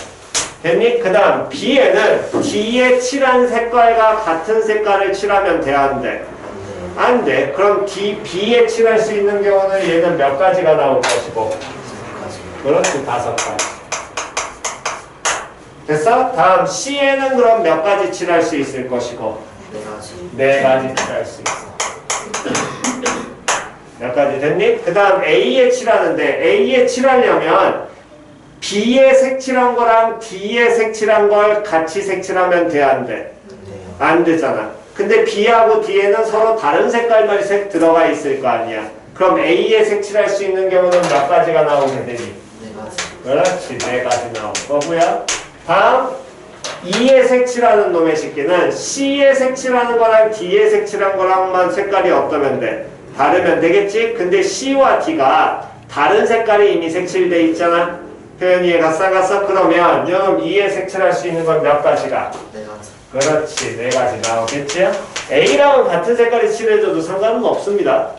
됐니? 그 다음 B에는 D에 칠한 색깔과 같은 색깔을 칠하면 돼, 안 돼? 안 돼. 그럼 B에 칠할 수 있는 경우는 얘는 몇 가지가 나올 것이고 그렇지, 5가지. 됐어? 다음 C에는 그럼 몇 가지 칠할 수 있을 것이고 4가지 칠할 수 있어. 몇 가지 됐니? 그 다음 A에 칠하는데 A에 칠하려면 B에 색칠한 거랑 D에 색칠한 걸 같이 색칠하면 돼, 안 돼? 안 되잖아. 근데 B하고 D에는 서로 다른 색깔만 색 들어가 있을 거 아니야. 그럼 A에 색칠할 수 있는 경우는 몇 가지가 나오게 되니? 그렇지, 4가지 나올 거고요. 다음, E에 색칠하는 놈의 식기는 C에 색칠하는 거랑 D에 색칠한 거랑만 색깔이 어떠면 돼? 다르면 되겠지? 근데 C와 D가 다른 색깔이 이미 색칠돼 있잖아. 표현이 갔어? 그러면 좀 E에 색칠할 수 있는 건 몇 가지가? 그렇지, 4가지 나오겠지? A랑은 같은 색깔이 칠해줘도 상관은 없습니다.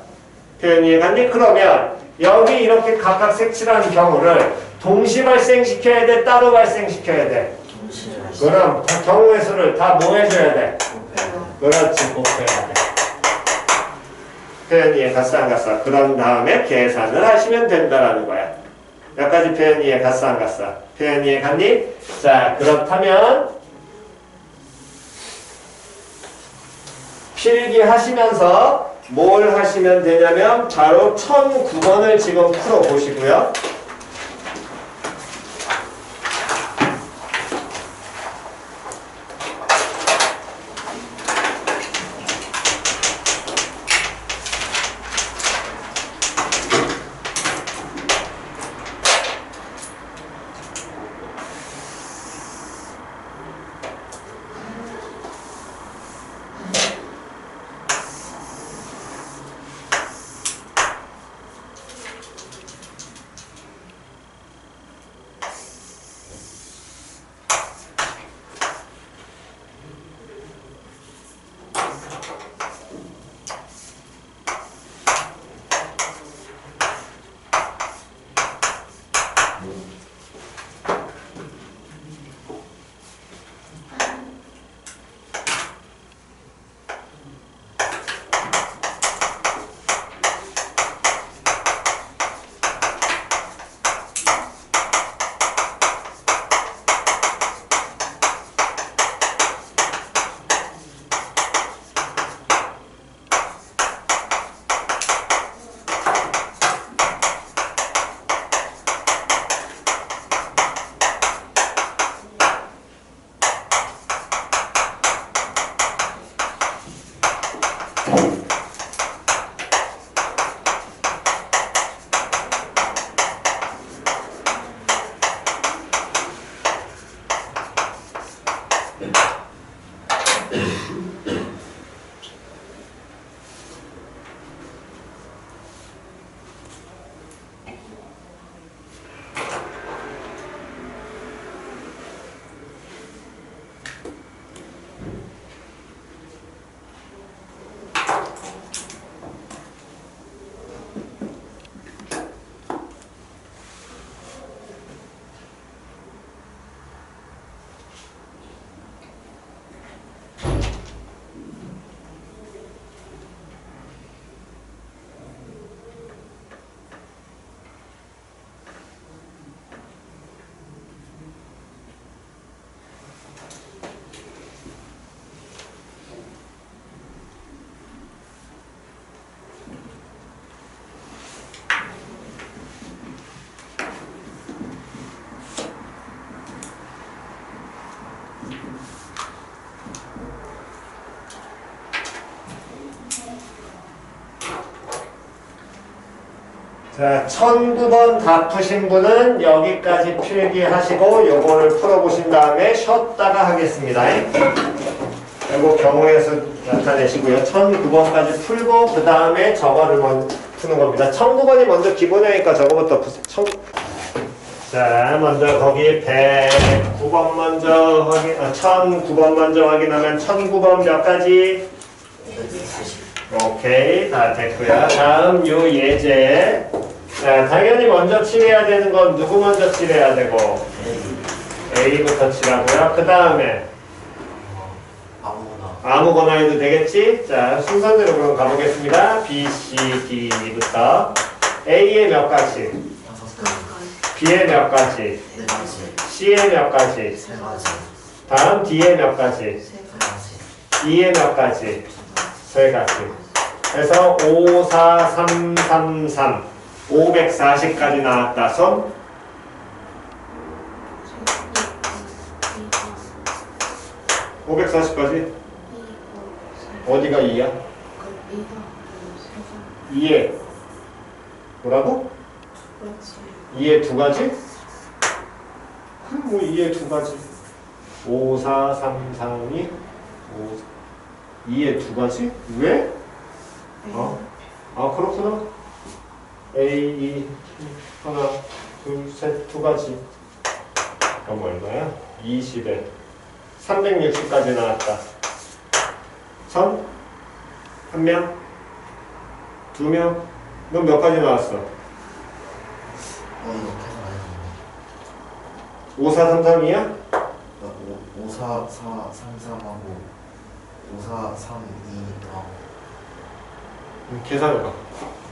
표현이 갔니? 그러면 여기 이렇게 각각 색칠하는 경우를 동시 발생시켜야 돼? 따로 발생시켜야 돼? 그럼 경우의 수를 다 뭐 해줘야 돼? 그렇지, 곱해야 돼. 표현 이해 갔어 안 갔어? 그런 다음에 계산을 하시면 된다라는 거야. 몇 가지 표현 이해 갔어 안 갔어? 표현 이해 갔니? 자, 그렇다면 필기하시면서 뭘 하시면 되냐면 바로 1009번을 지금 풀어보시고요. 자, 1009번 다 푸신 분은 여기까지 필기하시고 요거를 풀어보신 다음에 쉬었다가 하겠습니다. 그리고 경우의 수 나타내시고요. 1009번까지 풀고 그 다음에 저거를 먼저 푸는 겁니다. 1009번이 먼저 기본이니까 저거부터 푸세요. 자, 먼저 거기 109번 먼저 확인, 1009번 먼저 확인하면 1009번 몇 가지? 오케이, 다 됐고요. 다음 요 예제. 자, 당연히 먼저 칠해야 되는 건 누구 먼저 칠해야 되고? A부터 칠하고요. 그 다음에 아무거나 해도 되겠지? 자, 순서대로 그럼 가보겠습니다. B, C, D부터 A에 몇 가지? B에 몇 가지? C에 몇 가지? 다음 D에 몇 가지? E에 몇 가지? 3가지. 그래서 5, 4, 3, 3, 3 540까지 나왔다. 손 (540까지) 어디가 2야? 2에 뭐라고? 2에 두 가지? 그럼 뭐 2에 두 가지 5, 4, 3, 3이 2에 두 가지? 왜? 아 그렇구나. A, E 하나, 둘, 셋, 두 가지. 그럼 얼마야? 20에 360까지 나왔다. 선? 한 명? 두 명? 넌 몇 가지 나왔어? 이거 계산 안 했는데. 5, 4, 3, 3이야? 5, 4, 4, 3, 3하고 5, 4, 3, 2 더하고 계산해봐.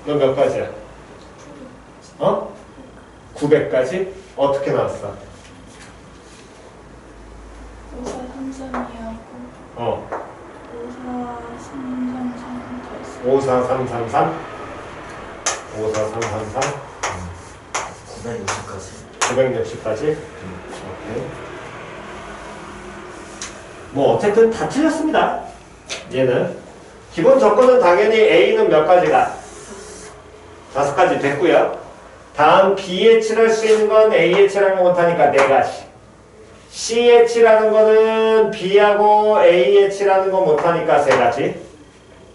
넌 몇 가지야? 900까지? 어떻게 나왔어? 5433이하고 54333 54333 54333 960까지 960까지? 오케이. 뭐 어쨌든 다 틀렸습니다. 얘는 기본 조건은 당연히 A는 몇 가지가? 5가지 됐고요. 다음 B에 칠할 수 있는 건 A에 칠하는 거 못하니까 4가지. C에 칠하는 거는 B하고 A에 칠하는 거 못하니까 3가지.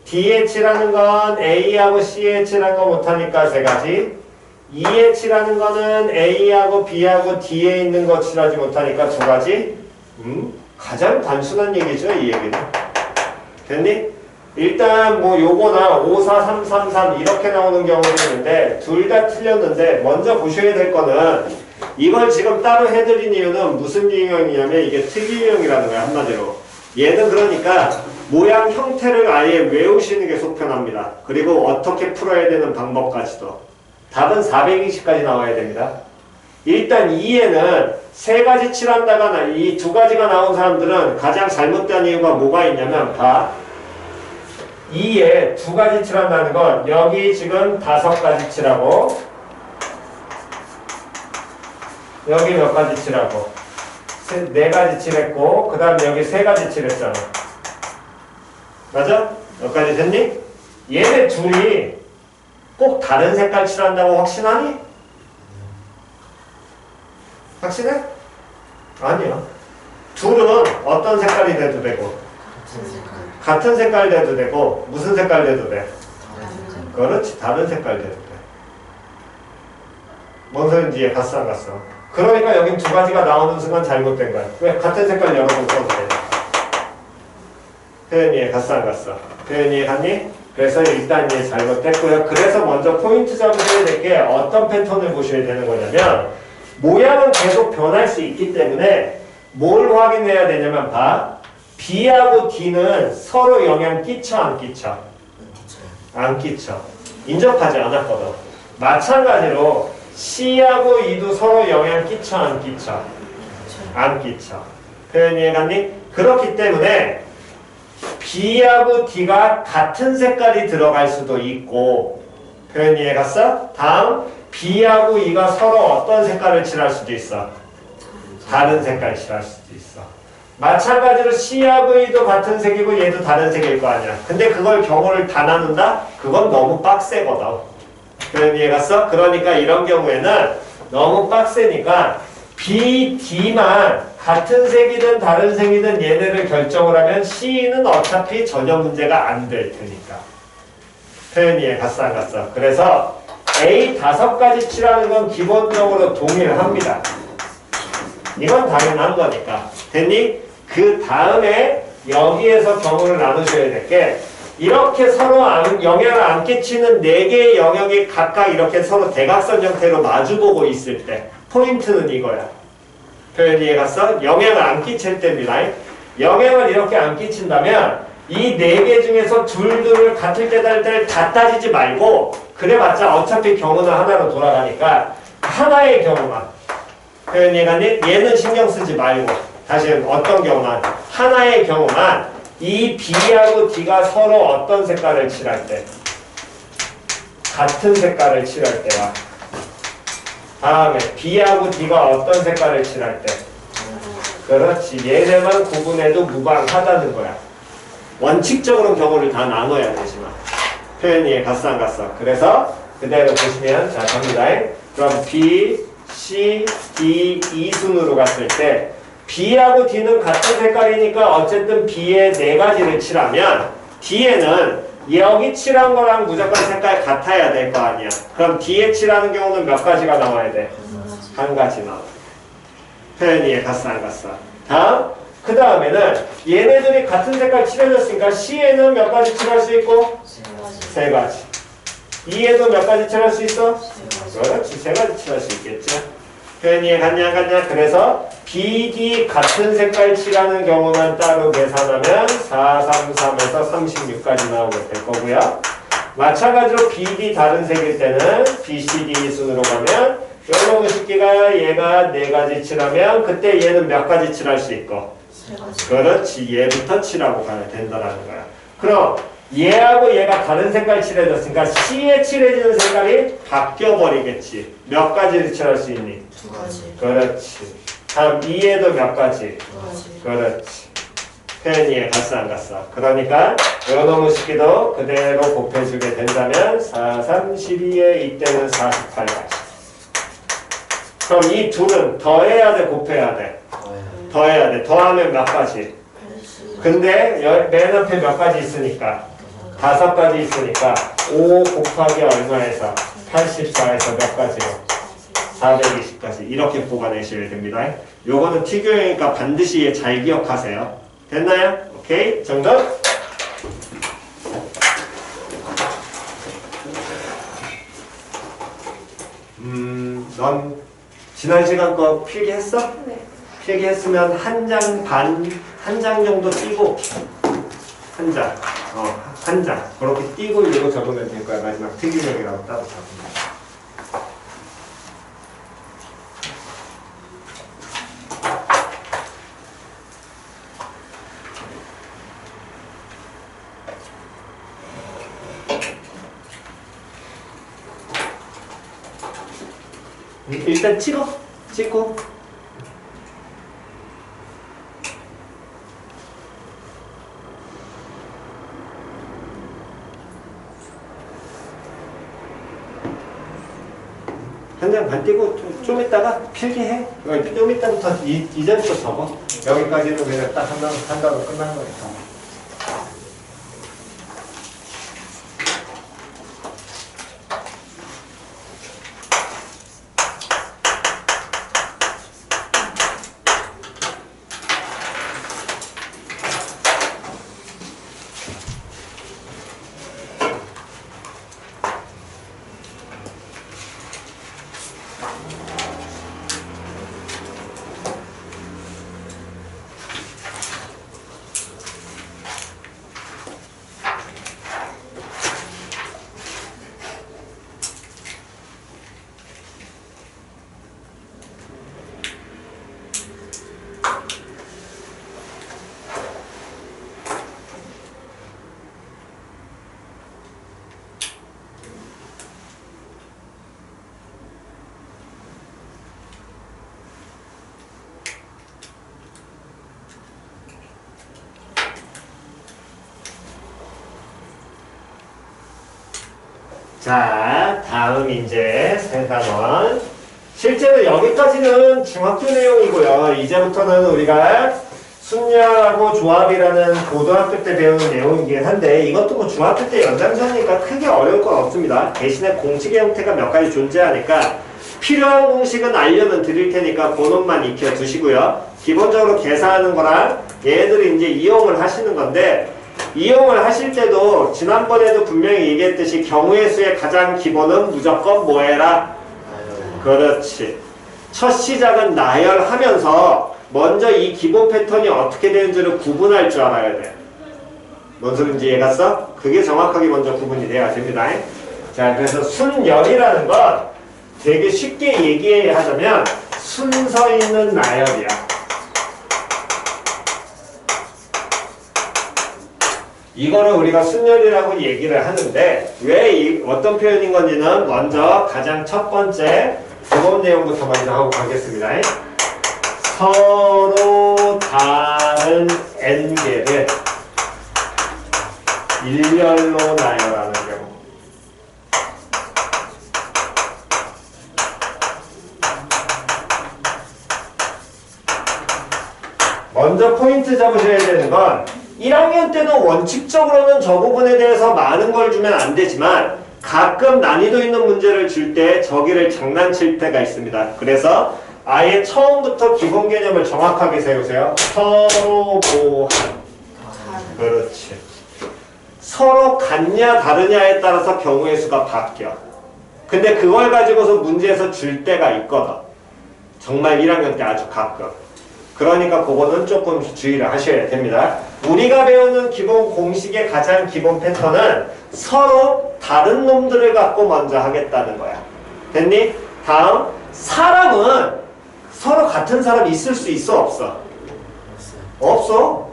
D에 칠하는 건 A하고 C에 칠하는 거 못하니까 3가지. E에 칠하는 거는 A하고 B하고 D에 있는 거 칠하지 못하니까 2가지. 가장 단순한 얘기죠, 이 얘기는. 됐니? 일단 뭐 요거나 54333 이렇게 나오는 경우도 있는데 둘 다 틀렸는데 먼저 보셔야 될 거는 이걸 지금 따로 해드린 이유는 무슨 유형이냐면 이게 특이 유형이라는 거야, 한마디로. 얘는 그러니까 모양 형태를 아예 외우시는 게 속편합니다. 그리고 어떻게 풀어야 되는 방법까지도. 답은 420까지 나와야 됩니다. 일단 2에는 3가지 칠한다거나 이 2가지가 나온 사람들은 가장 잘못된 이유가 뭐가 있냐면 봐. 2에 2가지 칠한다는 건 여기 지금 5가지 칠하고 여기 몇 가지 칠하고 4가지 칠했고 그 다음에 여기 3가지 칠했잖아. 맞아? 몇 가지 됐니? 얘네 둘이 꼭 다른 색깔 칠한다고 확신하니? 확신해? 아니야. 둘은 어떤 색깔이 돼도 되고 같은 색깔 돼도 되고 무슨 색깔 돼도 돼? 그렇지. 다른 색깔 돼도 돼. 뭔 소린지 이해 갔어 안 갔어? 그러니까 여긴 2가지가 나오는 순간 잘못된 거야. 왜? 같은 색깔 여러 번 써도 돼. 표현 이해 갔어 안 갔어? 표현 이해 갔니? 그래서 일단 이해 잘못됐고요. 그래서 먼저 포인트 잡으셔야 될 게 어떤 패턴을 보셔야 되는 거냐면 모양은 계속 변할 수 있기 때문에 뭘 확인해야 되냐면 봐. B하고 D는 서로 영향 끼쳐 안 끼쳐? 안 끼쳐. 인접하지 않았거든. 마찬가지로 C하고 E도 서로 영향 끼쳐 안 끼쳐? 안 끼쳐. 표현 이해갔니? 그렇기 때문에 B하고 D가 같은 색깔이 들어갈 수도 있고 표현 이해갔어? 다음 B하고 E가 서로 어떤 색깔을 칠할 수도 있어? 다른 색깔 칠할 수도 있어. 마찬가지로 C하고 E도 같은 색이고 얘도 다른 색일 거 아니야. 근데 그걸 경우를 다 나눈다? 그건 너무 빡세거든. 표현 이해갔어? 그러니까 이런 경우에는 너무 빡세니까 B, D만 같은 색이든 다른 색이든 얘네를 결정을 하면 C는 어차피 전혀 문제가 안 될 테니까. 표현 이해 갔어 안 갔어? 그래서 A 5가지 칠하는 건 기본적으로 동일합니다. 이건 당연한 거니까. 됐니? 그 다음에 여기에서 경우를 나누셔야 될 게 이렇게 서로 영향을 안 끼치는 4개의 영역이 각각 이렇게 서로 대각선 형태로 마주보고 있을 때 포인트는 이거야. 표현 이해 갔어? 영향을 안 끼칠 때입니다. 영향을 이렇게 안 끼친다면 이 4개 중에서 둘을 같을 때 다를 때를 다 따지지 말고 그래봤자 어차피 경우는 하나로 돌아가니까 하나의 경우만 표현 이해갔니? 얘는 신경 쓰지 말고 다시 어떤 경우만 하나의 경우만 이 B하고 D가 서로 어떤 색깔을 칠할 때 같은 색깔을 칠할 때와 다음에 B하고 D가 어떤 색깔을 칠할 때? 그렇지. 얘네만 구분해도 무방하다는 거야. 원칙적으로는 경우를 다 나눠야 되지만 표현이 갔어 안 갔어? 그래서 그대로 보시면 자 갑니다. 그럼 B, C, D, E 순으로 갔을 때 B하고 D는 같은 색깔이니까 어쨌든 B에 4가지를 칠하면 D에는 여기 칠한 거랑 무조건 색깔 같아야 될 거 아니야. 그럼 D에 칠하는 경우는 몇 가지가 나와야 돼? 한 가지 나와. 표현이 갔어 안 갔어? 다음 그 다음에는 얘네들이 같은 색깔 칠해졌으니까 C에는 몇 가지 칠할 수 있고? 3가지. E에도 몇 가지 칠할 수 있어? 그렇지. 3가지 칠할 수 있겠죠. 표현이 갔냐 안 갔냐? 그래서 BD 같은 색깔 칠하는 경우만 따로 계산하면 433에서 36까지 나오게 될 거고요. 마찬가지로 BD 다른 색일 때는 BCD 순으로 가면 요놈의 식기가 얘가 4가지 칠하면 그때 얘는 몇 가지 칠할 수 있고? 그렇지. 얘부터 칠하고 가야 된다라는 거야. 그럼 얘하고 얘가 다른 색깔 칠해졌으니까 C에 칠해지는 색깔이 바뀌어버리겠지. 몇 가지를 칠할 수 있니? 2가지. 그렇지. 다음 E에도 몇 가지? 2가지. 그렇지. 표현이 갔어 안 갔어? 그러니까 요놈의 식기도 그대로 곱해주게 된다면 4, 3, 12에 이때는 48가지. 그럼 이 둘은 더해야 돼 곱해야 돼? 더해야 돼. 더하면 몇 가지? 근데 맨 앞에 몇 가지 있으니까 5가지 있으니까 5 곱하기 얼마에서 84에서 몇 가지요? 420까지 이렇게 뽑아내셔야 됩니다. 요거는 T교형이니까 반드시 잘 기억하세요. 됐나요? 오케이 정답. 넌 지난 시간 거 필기했어? 네. 필기했으면 한 장 정도 띄고 한 장 그렇게 띄고 이거 적으면 될 거야. 마지막 특이력이라고 따로 적으면. 일단 찍고 한 장 반 띄고 좀 이따가 필기해. 좀 이따부터 이제부터 적어. 여기까지는 그냥 딱 한다고 끝난 거니까. 자, 다음 이제 세 단원. 실제로 여기까지는 중학교 내용이고요. 이제부터는 우리가 순열하고 조합이라는 고등학교 때 배우는 내용이긴 한데 이것도 뭐 중학교 때 연장선이니까 크게 어려울 건 없습니다. 대신에 공식의 형태가 몇 가지 존재하니까 필요한 공식은 알려는 드릴 테니까 그놈만 익혀 두시고요. 기본적으로 계산하는 거랑 얘들이 이제 이용을 하시는 건데 이용을 하실 때도 지난번에도 분명히 얘기했듯이 경우의 수의 가장 기본은 무조건 뭐 해라? 그렇지. 첫 시작은 나열하면서 먼저 이 기본 패턴이 어떻게 되는지를 구분할 줄 알아야 돼. 뭔 소린지 이해갔어? 그게 정확하게 먼저 구분이 돼야 됩니다. 자, 그래서 순열이라는 건 되게 쉽게 얘기하자면 순서 있는 나열이야. 이거를 우리가 순열이라고 얘기를 하는데 왜 어떤 표현인 건지는 먼저 가장 첫 번째 기본 내용부터 먼저 하고 가겠습니다. 서로 다른 n개를 일렬로 나열하는 경우. 먼저 포인트 잡으셔야 되는 건 1학년 때도 원칙적으로는 저 부분에 대해서 많은 걸 주면 안 되지만 가끔 난이도 있는 문제를 줄 때 저기를 장난칠 때가 있습니다. 그래서 아예 처음부터 기본 개념을 정확하게 세우세요. 서로 보한. 그렇지. 서로 같냐 다르냐에 따라서 경우의 수가 바뀌어. 근데 그걸 가지고서 문제에서 줄 때가 있거든. 정말 1학년 때 아주 가끔. 그러니까 그거는 조금 주의를 하셔야 됩니다. 우리가 배우는 기본 공식의 가장 기본 패턴은 서로 다른 놈들을 갖고 먼저 하겠다는 거야. 됐니? 다음, 사람은 서로 같은 사람이 있을 수 있어 없어? 없어.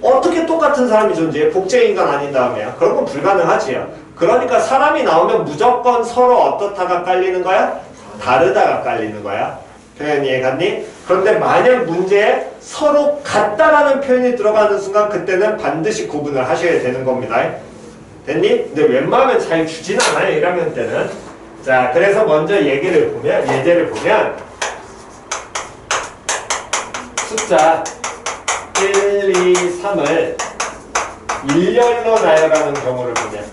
어떻게 똑같은 사람이 존재해? 복제인간 아닌 다음에야. 그런 건 불가능하지요. 그러니까 사람이 나오면 무조건 서로 어떻다가 깔리는 거야? 다르다가 깔리는 거야. 표현 이해갔니? 그런데 만약 문제에 서로 같다라는 표현이 들어가는 순간 그때는 반드시 구분을 하셔야 되는 겁니다. 됐니? 근데 웬만하면 잘 주진 않아요. 1학년 때는. 자, 그래서 먼저 예제를 보면 숫자 1, 2, 3을 일렬로 나열하는 경우를 보면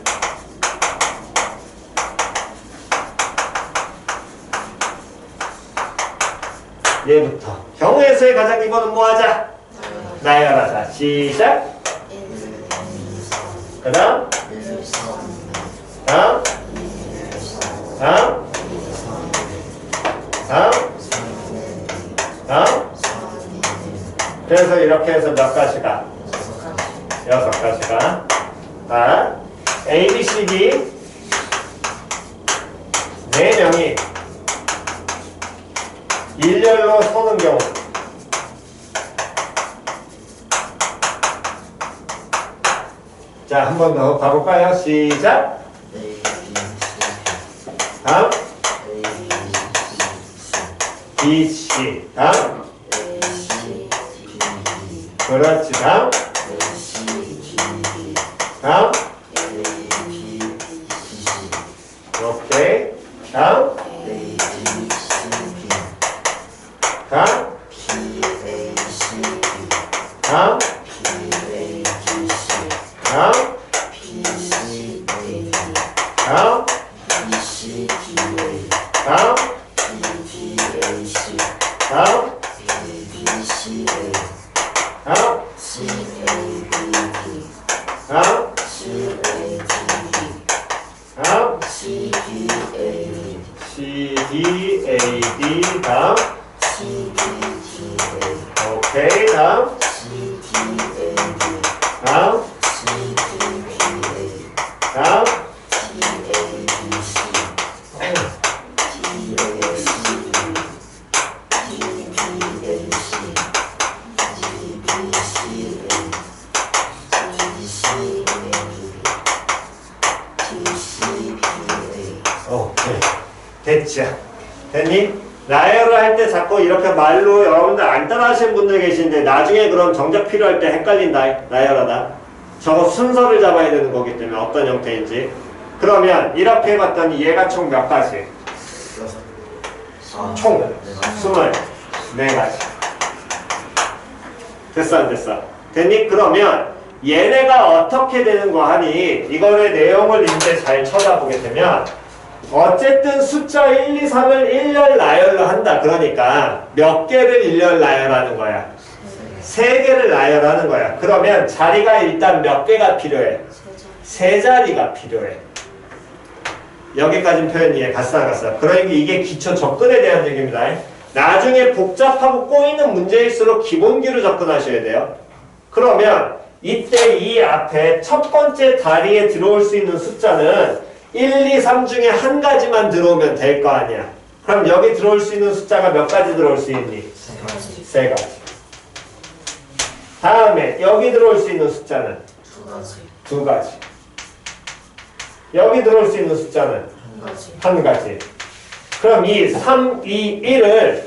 얘부터 경우의 수의 가장 기본은 뭐 하자? 나열하자. 시작. 그 다음 다음 다음 다음 다음 그래서 이렇게 해서 몇 가지가? 6가지가. 자, A, B, C, D 4명이 일렬로 서는 경우. 자, 한 번 더 가볼까요? 시작. 다음 B, C. 다음 그렇지. 다음 다음 오케이. 다음 다음 다음 다음 다음 다음 다음 다음 다음 다음 C, D, A, D 다음 오케이. 다음 다음 다음 오케이. 됐죠. 됐니? 나열을 할 때 자꾸 이렇게 말로 여러분들 안 따라 하시는 분들 계신데 나중에 그럼 정작 필요할 때 헷갈린다. 나열하다. 저거 순서를 잡아야 되는 거기 때문에 어떤 형태인지. 그러면 이렇게 해봤더니 얘가 총 몇 가지? 총 24가지. 됐어 안 됐어? 됐니? 그러면 얘네가 어떻게 되는 거 하니 이거의 내용을 이제 잘 쳐다보게 되면 어쨌든 숫자 1, 2, 3을 일렬 나열로 한다. 그러니까 몇 개를 일렬 나열하는 거야? 3개를 나열하는 거야. 그러면 자리가 일단 몇 개가 필요해? 3자리가 필요해. 여기까지 표현 이해 갔어 안 갔어? 그러니까 이게 기초 접근에 대한 얘기입니다. 나중에 복잡하고 꼬이는 문제일수록 기본기로 접근하셔야 돼요. 그러면 이때 이 앞에 첫 번째 다리에 들어올 수 있는 숫자는 1, 2, 3 중에 한 가지만 들어오면 될 거 아니야. 그럼 여기 들어올 수 있는 숫자가 몇 가지 들어올 수 있니? 3가지. 다음에 여기 들어올 수 있는 숫자는? 2가지. 여기 들어올 수 있는 숫자는? 1가지. 그럼 이 3, 2, 1을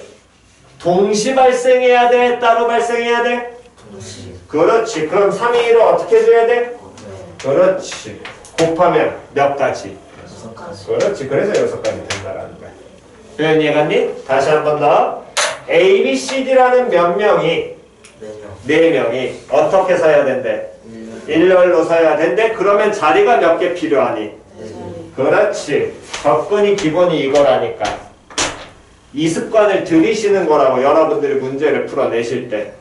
동시 발생해야 돼? 따로 발생해야 돼? 동시. 그렇지. 그럼 3, 2, 1을 어떻게 해줘야 돼? 곱해. 그렇지. 곱하면 몇 가지? 6가지. 그렇지. 그래서 6가지 된다라는 거야. 표현 이해갔니? 다시 한 번 더. A, B, C, D라는 몇 명이? 4명. 4명이 어떻게 서야 된대? 1년. 일렬로 서야 된대? 그러면 자리가 몇 개 필요하니? 4개. 그렇지. 접근이 기본이 이거라니까. 이 습관을 들이시는 거라고 여러분들이 문제를 풀어내실 때.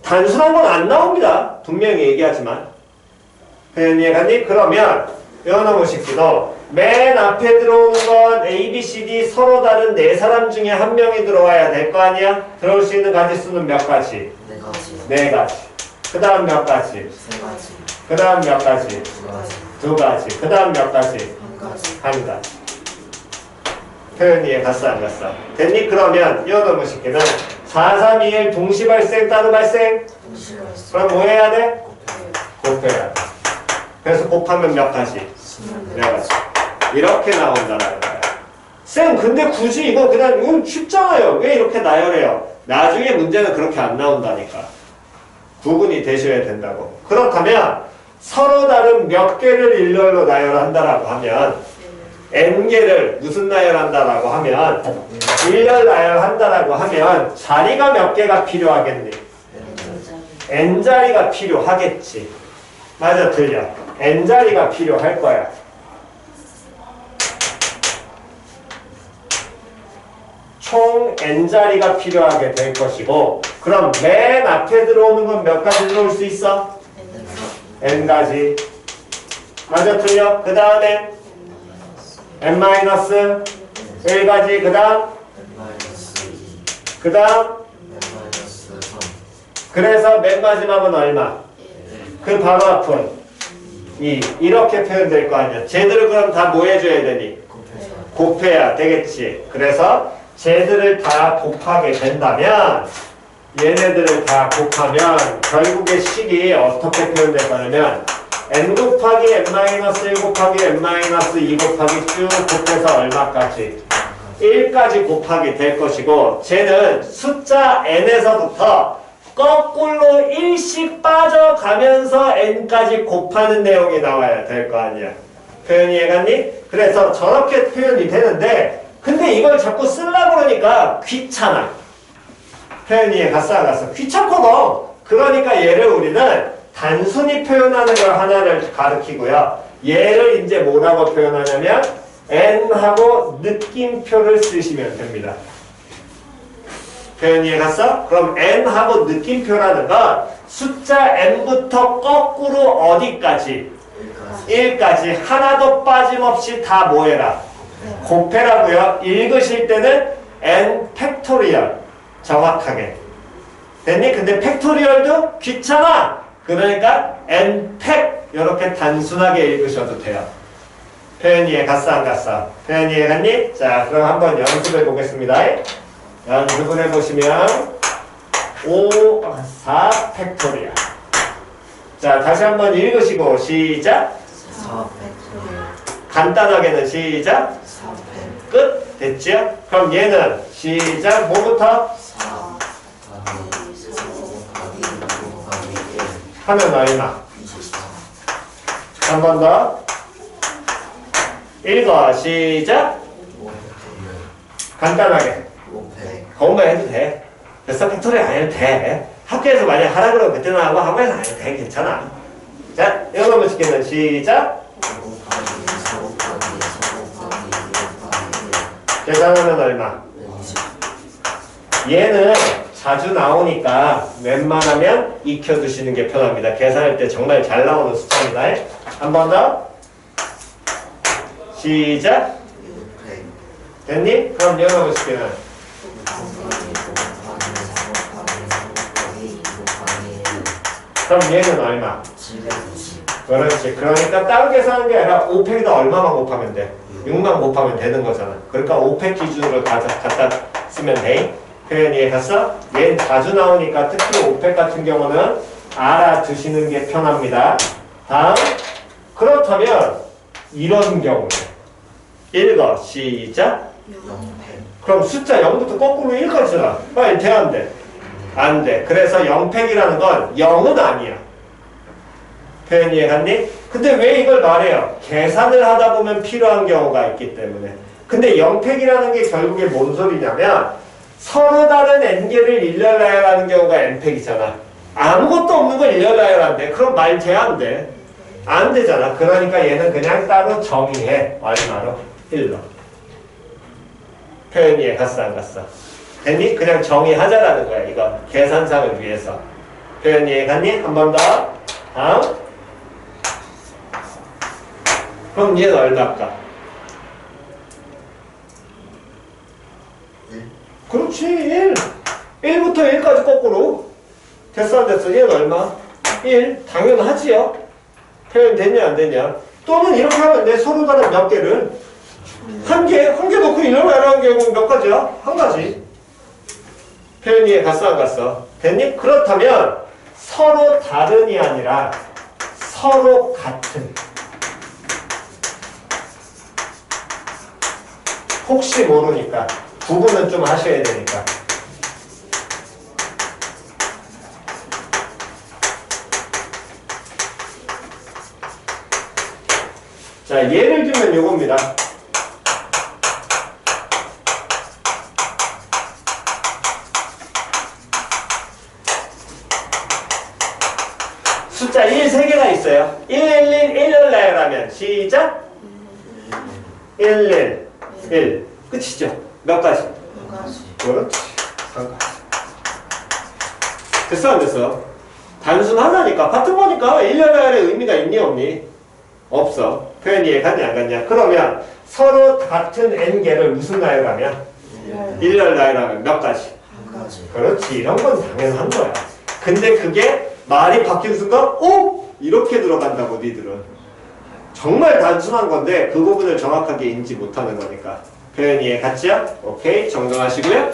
단순한 건 안 나옵니다. 분명히 얘기하지만. 표현 이해갔니? 그러면 연어무 식기도 맨 앞에 들어오는 건 A, B, C, D 서로 다른 4사람 중에 한 명이 들어와야 될 거 아니야? 들어올 수 있는 가지수는 몇 가지? 4가지. 4가지. 그 다음 몇 가지? 3가지. 그 다음 몇 가지? 2가지. 2가지. 그 다음 몇 가지? 1가지. 1가지. 표현 이해 갔어 안 갔어? 됐니? 그러면 연어무 식기는 4, 3, 2, 1 동시 발생 따로 발생? 동시 발생. 그럼 뭐 해야 돼? 곱해. 곱해야 돼. 그래서 곱하면 몇 가지? 4가지. 이렇게 나온다는 거야. 쌤, 근데 굳이 이거 그냥 이건 쉽잖아요. 왜 이렇게 나열해요? 나중에 문제는 그렇게 안 나온다니까. 구분이 되셔야 된다고. 그렇다면 서로 다른 몇 개를 일렬로 나열한다라고 하면 n개를 무슨 나열한다라고 하면 일렬 나열한다라고 하면 자리가 몇 개가 필요하겠니? n자리가 필요하겠지. 맞아, 틀려. n자리가 필요할 거야. 총 n자리가 필요하게 될 것이고, 그럼 맨 앞에 들어오는 건 몇 가지 들어올 수 있어? n가지. 맞아, 틀려. 그 다음에 n-1가지. 그 다음, n-2. 그 다음. n-3. 그래서 맨 마지막은 얼마? 그 바로 앞은 2. 이렇게 표현될 거 아니야. 쟤들을 그럼 다 뭐 해줘야 되니? 곱해서. 곱해야 되겠지. 그래서 쟤들을 다 곱하게 된다면 얘네들을 다 곱하면 결국의 식이 어떻게 표현될 거냐면 n 곱하기 n-1 곱하기 n-2 곱하기 쭉 곱해서 얼마까지? 1까지 곱하기 될 것이고 쟤는 숫자 n에서부터 거꾸로 1씩 빠져가면서 n까지 곱하는 내용이 나와야 될 거 아니야. 표현이 해갔니? 그래서 저렇게 표현이 되는데 근데 이걸 자꾸 쓰려고 그러니까 귀찮아. 표현이 해갔어 안 갔어? 귀찮거든. 그러니까 얘를 우리는 단순히 표현하는 걸 하나를 가르치고요. 얘를 이제 뭐라고 표현하냐면 n하고 느낌표를 쓰시면 됩니다. 표현 이해갔어? 그럼 n하고 느낌표라는 건 숫자 n부터 거꾸로 어디까지? 1까지 하나도 빠짐없이 다 뭐해라? 곱해라고요. 읽으실 때는 n 팩토리얼 정확하게 됐니? 근데 팩토리얼도 귀찮아. 그러니까 n 팩 이렇게 단순하게 읽으셔도 돼요. 표현 이해 갔어 안 갔어? 표현 이해 갔니? 자 그럼 한번 연습해 보겠습니다. 연습을 해보시면 5, 4 팩토리얼. 자 다시 한번 읽으시고 시작. 4. 간단하게는 시작. 4팩. 끝. 됐죠? 그럼 얘는 시작. 뭐부터? 4 곱하기 4 곱하기 2 곱하기 1. 하면 얼마? 24. 한 번 더. 읽어. 시작. 5팩. 간단하게. 5팩. 그것만 해도 돼. 그래서 팩토리 안 해도 돼. 학교에서 만약 하라 그러면 그때는 하고 학원에서 안 해도 돼. 괜찮아. 자, 이거 한번 시키면 시작. 5 곱하기 4 곱하기 4 곱하기 2 곱하기 1. 계산하면 얼마? 20. 얘는 자주 나오니까 웬만하면 익혀두시는 게 편합니다. 계산할 때 정말 잘 나오는 숫자입니다. 한 번 더. 시작. 6팩. 됐니? 그럼 이거 한번 시키면 5 곱하기 5 곱하기 4 곱하기 4 곱하기 2 곱하기 1. 그럼 얘는 얼마? 720. 그렇지. 그러니까 다른 계산하는 게 아니라 5팩에다 얼마만 곱하면 돼? 6만 곱하면 되는 거잖아. 그러니까 5팩 기준으로 갖다 쓰면 돼. 표현 이해 갔어? 얘는 자주 나오니까 특히 5팩 같은 경우는 알아두시는 게 편합니다. 다음. 그렇다면 이런 경우 읽어. 시작. 0패. 그럼 숫자 0부터 거꾸로 1까지잖아. 빨리 돼, 안 돼? 안 돼. 그래서 0팩이라는 건 0은 아니야. 표현 이해갔니? 근데 왜 이걸 말해요? 계산을 하다 보면 필요한 경우가 있기 때문에. 근데 0팩이라는 게 결국에 뭔 소리냐면 서로 다른 n개를 일렬 나열하는 경우가 n팩이잖아. 아무것도 없는 걸 일렬 나열한대. 그럼 말 돼, 안 돼? 안 되잖아. 그러니까 얘는 그냥 따로 정의해. 얼마로? 1로. 표현 이해 갔어, 안 갔어? 됐니? 그냥 정의하자라는 거야. 이거 계산상을 위해서. 표현 이해 갔니? 한 번 더. 다음. 그럼 얘는 얼마일까? 1. 그렇지. 1. 1부터 1까지 거꾸로. 됐어, 안 됐어? 얘는 얼마? 1. 당연하지요. 표현 됐냐, 안 됐냐? 또는 이렇게 하면 돼. 서로 다른 몇 개를. 한 개 놓고 이런 하는 경우는 몇 가지야? 한 가지. 표현 이해 갔어, 안 갔어? 됐니? 그렇다면 서로 다른이 아니라 서로 같은. 혹시 모르니까 구분은 좀 하셔야 되니까. 자, 예를 들면 요겁니다. 숫자 1 3개가 있어요. 111 1을 나열하면 시작. 111 1 끝이죠. 몇 가지? 그렇지. 3가지. 됐어, 안 됐어? 단순하다니까. 같은 거니까 1열 나열의 의미가 있니, 없니? 없어. 표현 이해 갔냐, 안 갔냐? 그러면 서로 같은 n개를 무슨 나열하면? 1열 나열하면 몇 가지? 한 가지. 그렇지. 이런 건 당연한 거야. 근데 그게 말이 바뀌는 순간 오! 이렇게 들어간다고 니들은. 정말 단순한 건데 그 부분을 정확하게 인지 못하는 거니까. 표현 이해 갔죠? 오케이. 정정하시고요.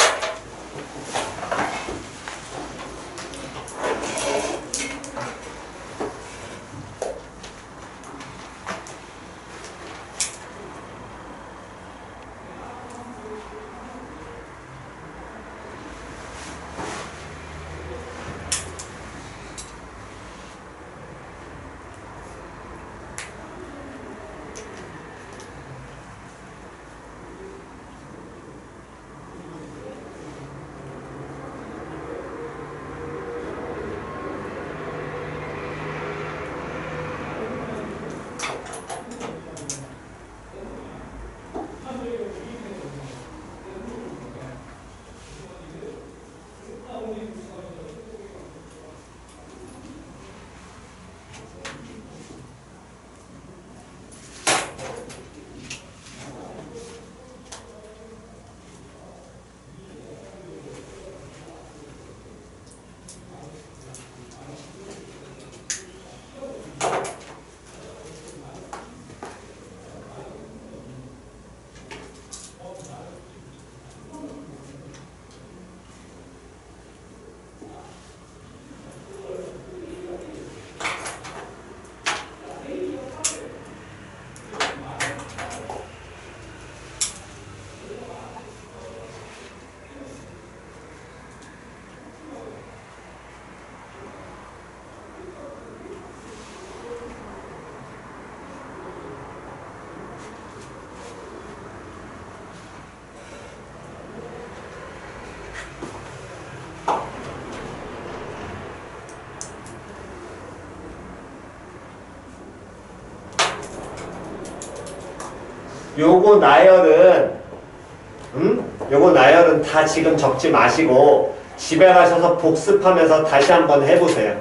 요거 나열은 다 지금 적지 마시고 집에 가셔서 복습하면서 다시 한번 해보세요.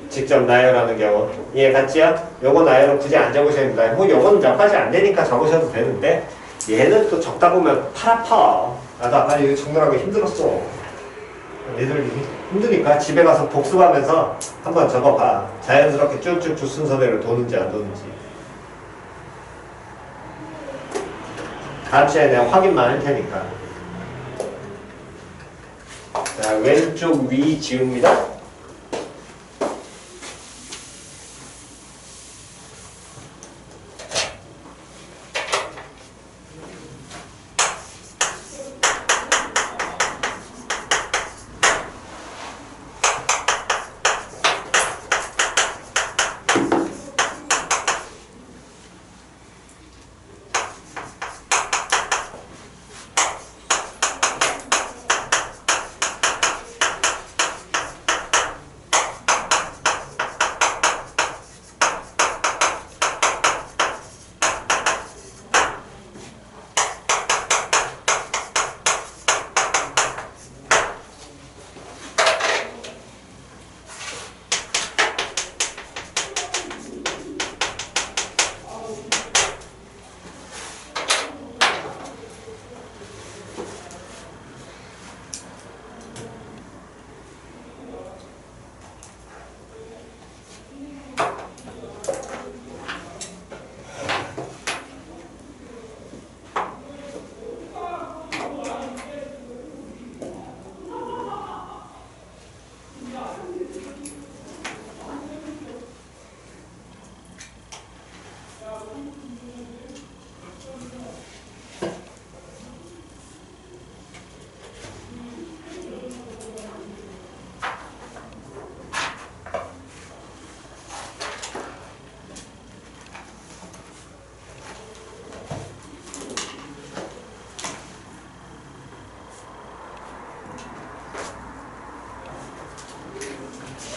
직접 나열하는 경우. 이해 갔지요? 요거 나열은 굳이 안 적으셔야 됩니다. 뭐 요거는 몇 가지 안 되니까 적으셔도 되는데 얘는 또 적다 보면 팔 아파. 나도 아까 이거 적느라고 힘들었어. 얘들 힘드니까 집에 가서 복습하면서 한번 적어봐. 자연스럽게 쭉쭉 주 순서대로 도는지 안 도는지. 다음 시간에 내가 확인만 할 테니까. 자, 왼쪽 위 지웁니다.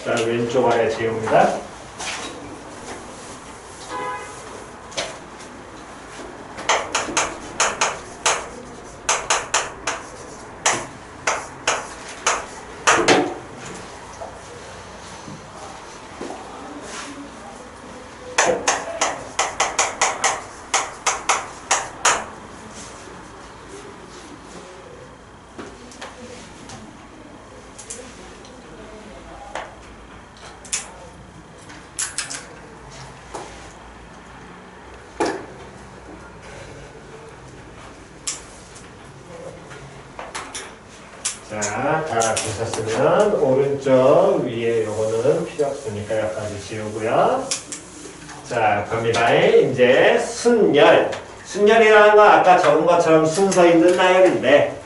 자, 왼쪽 아래 지웁니다. 자, 다 보셨으면 오른쪽 위에 요거는 필요 없으니까 여기까지 지우고요. 자, 갑니다. 이제 순열. 순열이라는 건 아까 적은 것처럼 순서 있는 나열인데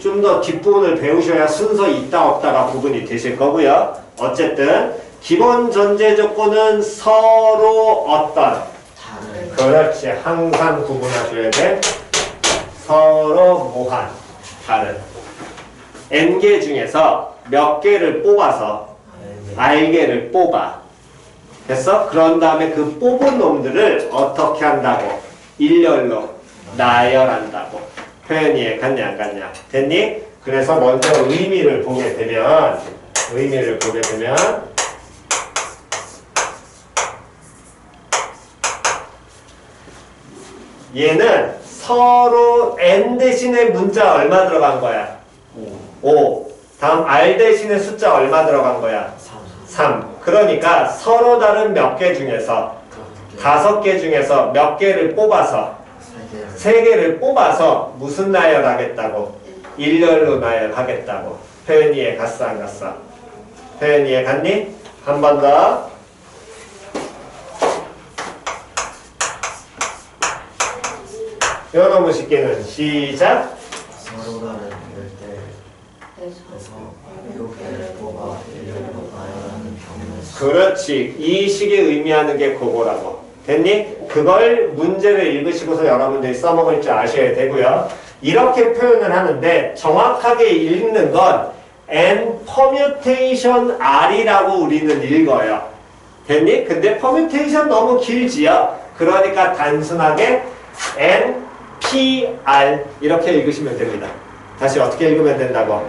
좀 더 뒷부분을 배우셔야 순서 있다 없다가 구분이 되실 거고요. 어쨌든 기본 전제 조건은 서로 어떤 다른 그렇지. 항상 구분하셔야 돼. 서로 무한 다른 n개 중에서 몇 개를 뽑아서 r개를 뽑아. 됐어? 그런 다음에 그 뽑은 놈들을 어떻게 한다고? 일렬로 나열한다고. 표현이 해. 갔냐 안 갔냐? 됐니? 그래서 먼저 의미를 보게 되면 얘는 서로 n 대신에 문자 얼마 들어간 거야? 5. 다음 r 대신에 숫자 얼마 들어간 거야? 3. 그러니까 서로 다른 몇 개 중에서 5개 중에서 몇 개를 뽑아서 3개를 뽑아서 무슨 나열하겠다고? 일렬로 나열하겠다고. 표현 이해 갔어 안 갔어? 표현 이해 갔니? 한 번 더. 요놈의 쉽게는 시작. 서로 다른 열대에서 몇 개를 뽑아 일렬로 나열하는 경우에서 그렇지. 이 식이 의미하는 게 그거라고. 됐니? 그걸 문제를 읽으시고서 여러분들이 써먹을 줄 아셔야 되고요. 이렇게 표현을 하는데 정확하게 읽는 건 n permutation r이라고 우리는 읽어요. 됐니? 근데 permutation 너무 길지요. 그러니까 단순하게 n p r 이렇게 읽으시면 됩니다. 다시 어떻게 읽으면 된다고?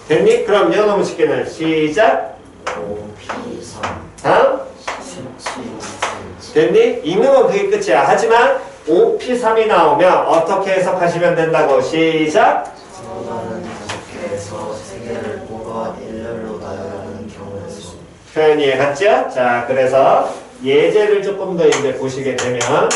됐니? 그럼 이어놓으면 쉽게는 시작. 5P3 다음. 17 됐니? 읽는 건 그게 끝이야. 하지만 5P3이 나오면 어떻게 해석하시면 된다고? 시작. 서로 다른 5개에서 3개를 뽑아 일렬로 나열하는 경우에서 표현이 이해갔죠? 자, 그래서 예제를 조금 더 이제 보시게 되면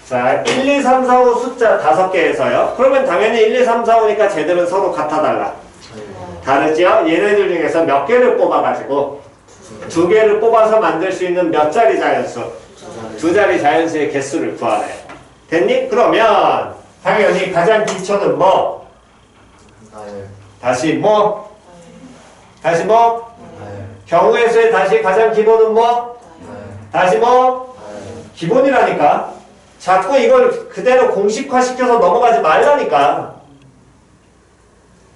자, 1, 2, 3, 4, 5 숫자 5개에서요. 그러면 당연히 1, 2, 3, 4, 5니까 쟤들은 서로 같아 달라. 다르죠? 얘네들 중에서 몇 개를 뽑아가지고 2개를 뽑아서 만들 수 있는 몇 자리 자연수? 2자리 자연수의 개수를 구하래. 됐니? 그러면 당연히 가장 기초는 뭐? 나열 다시 뭐? 다시 뭐? 나열 경우의 수의 다시 가장 기본은 뭐? 나열 다시 뭐? 나열 기본이라니까. 자꾸 이걸 그대로 공식화시켜서 넘어가지 말라니까.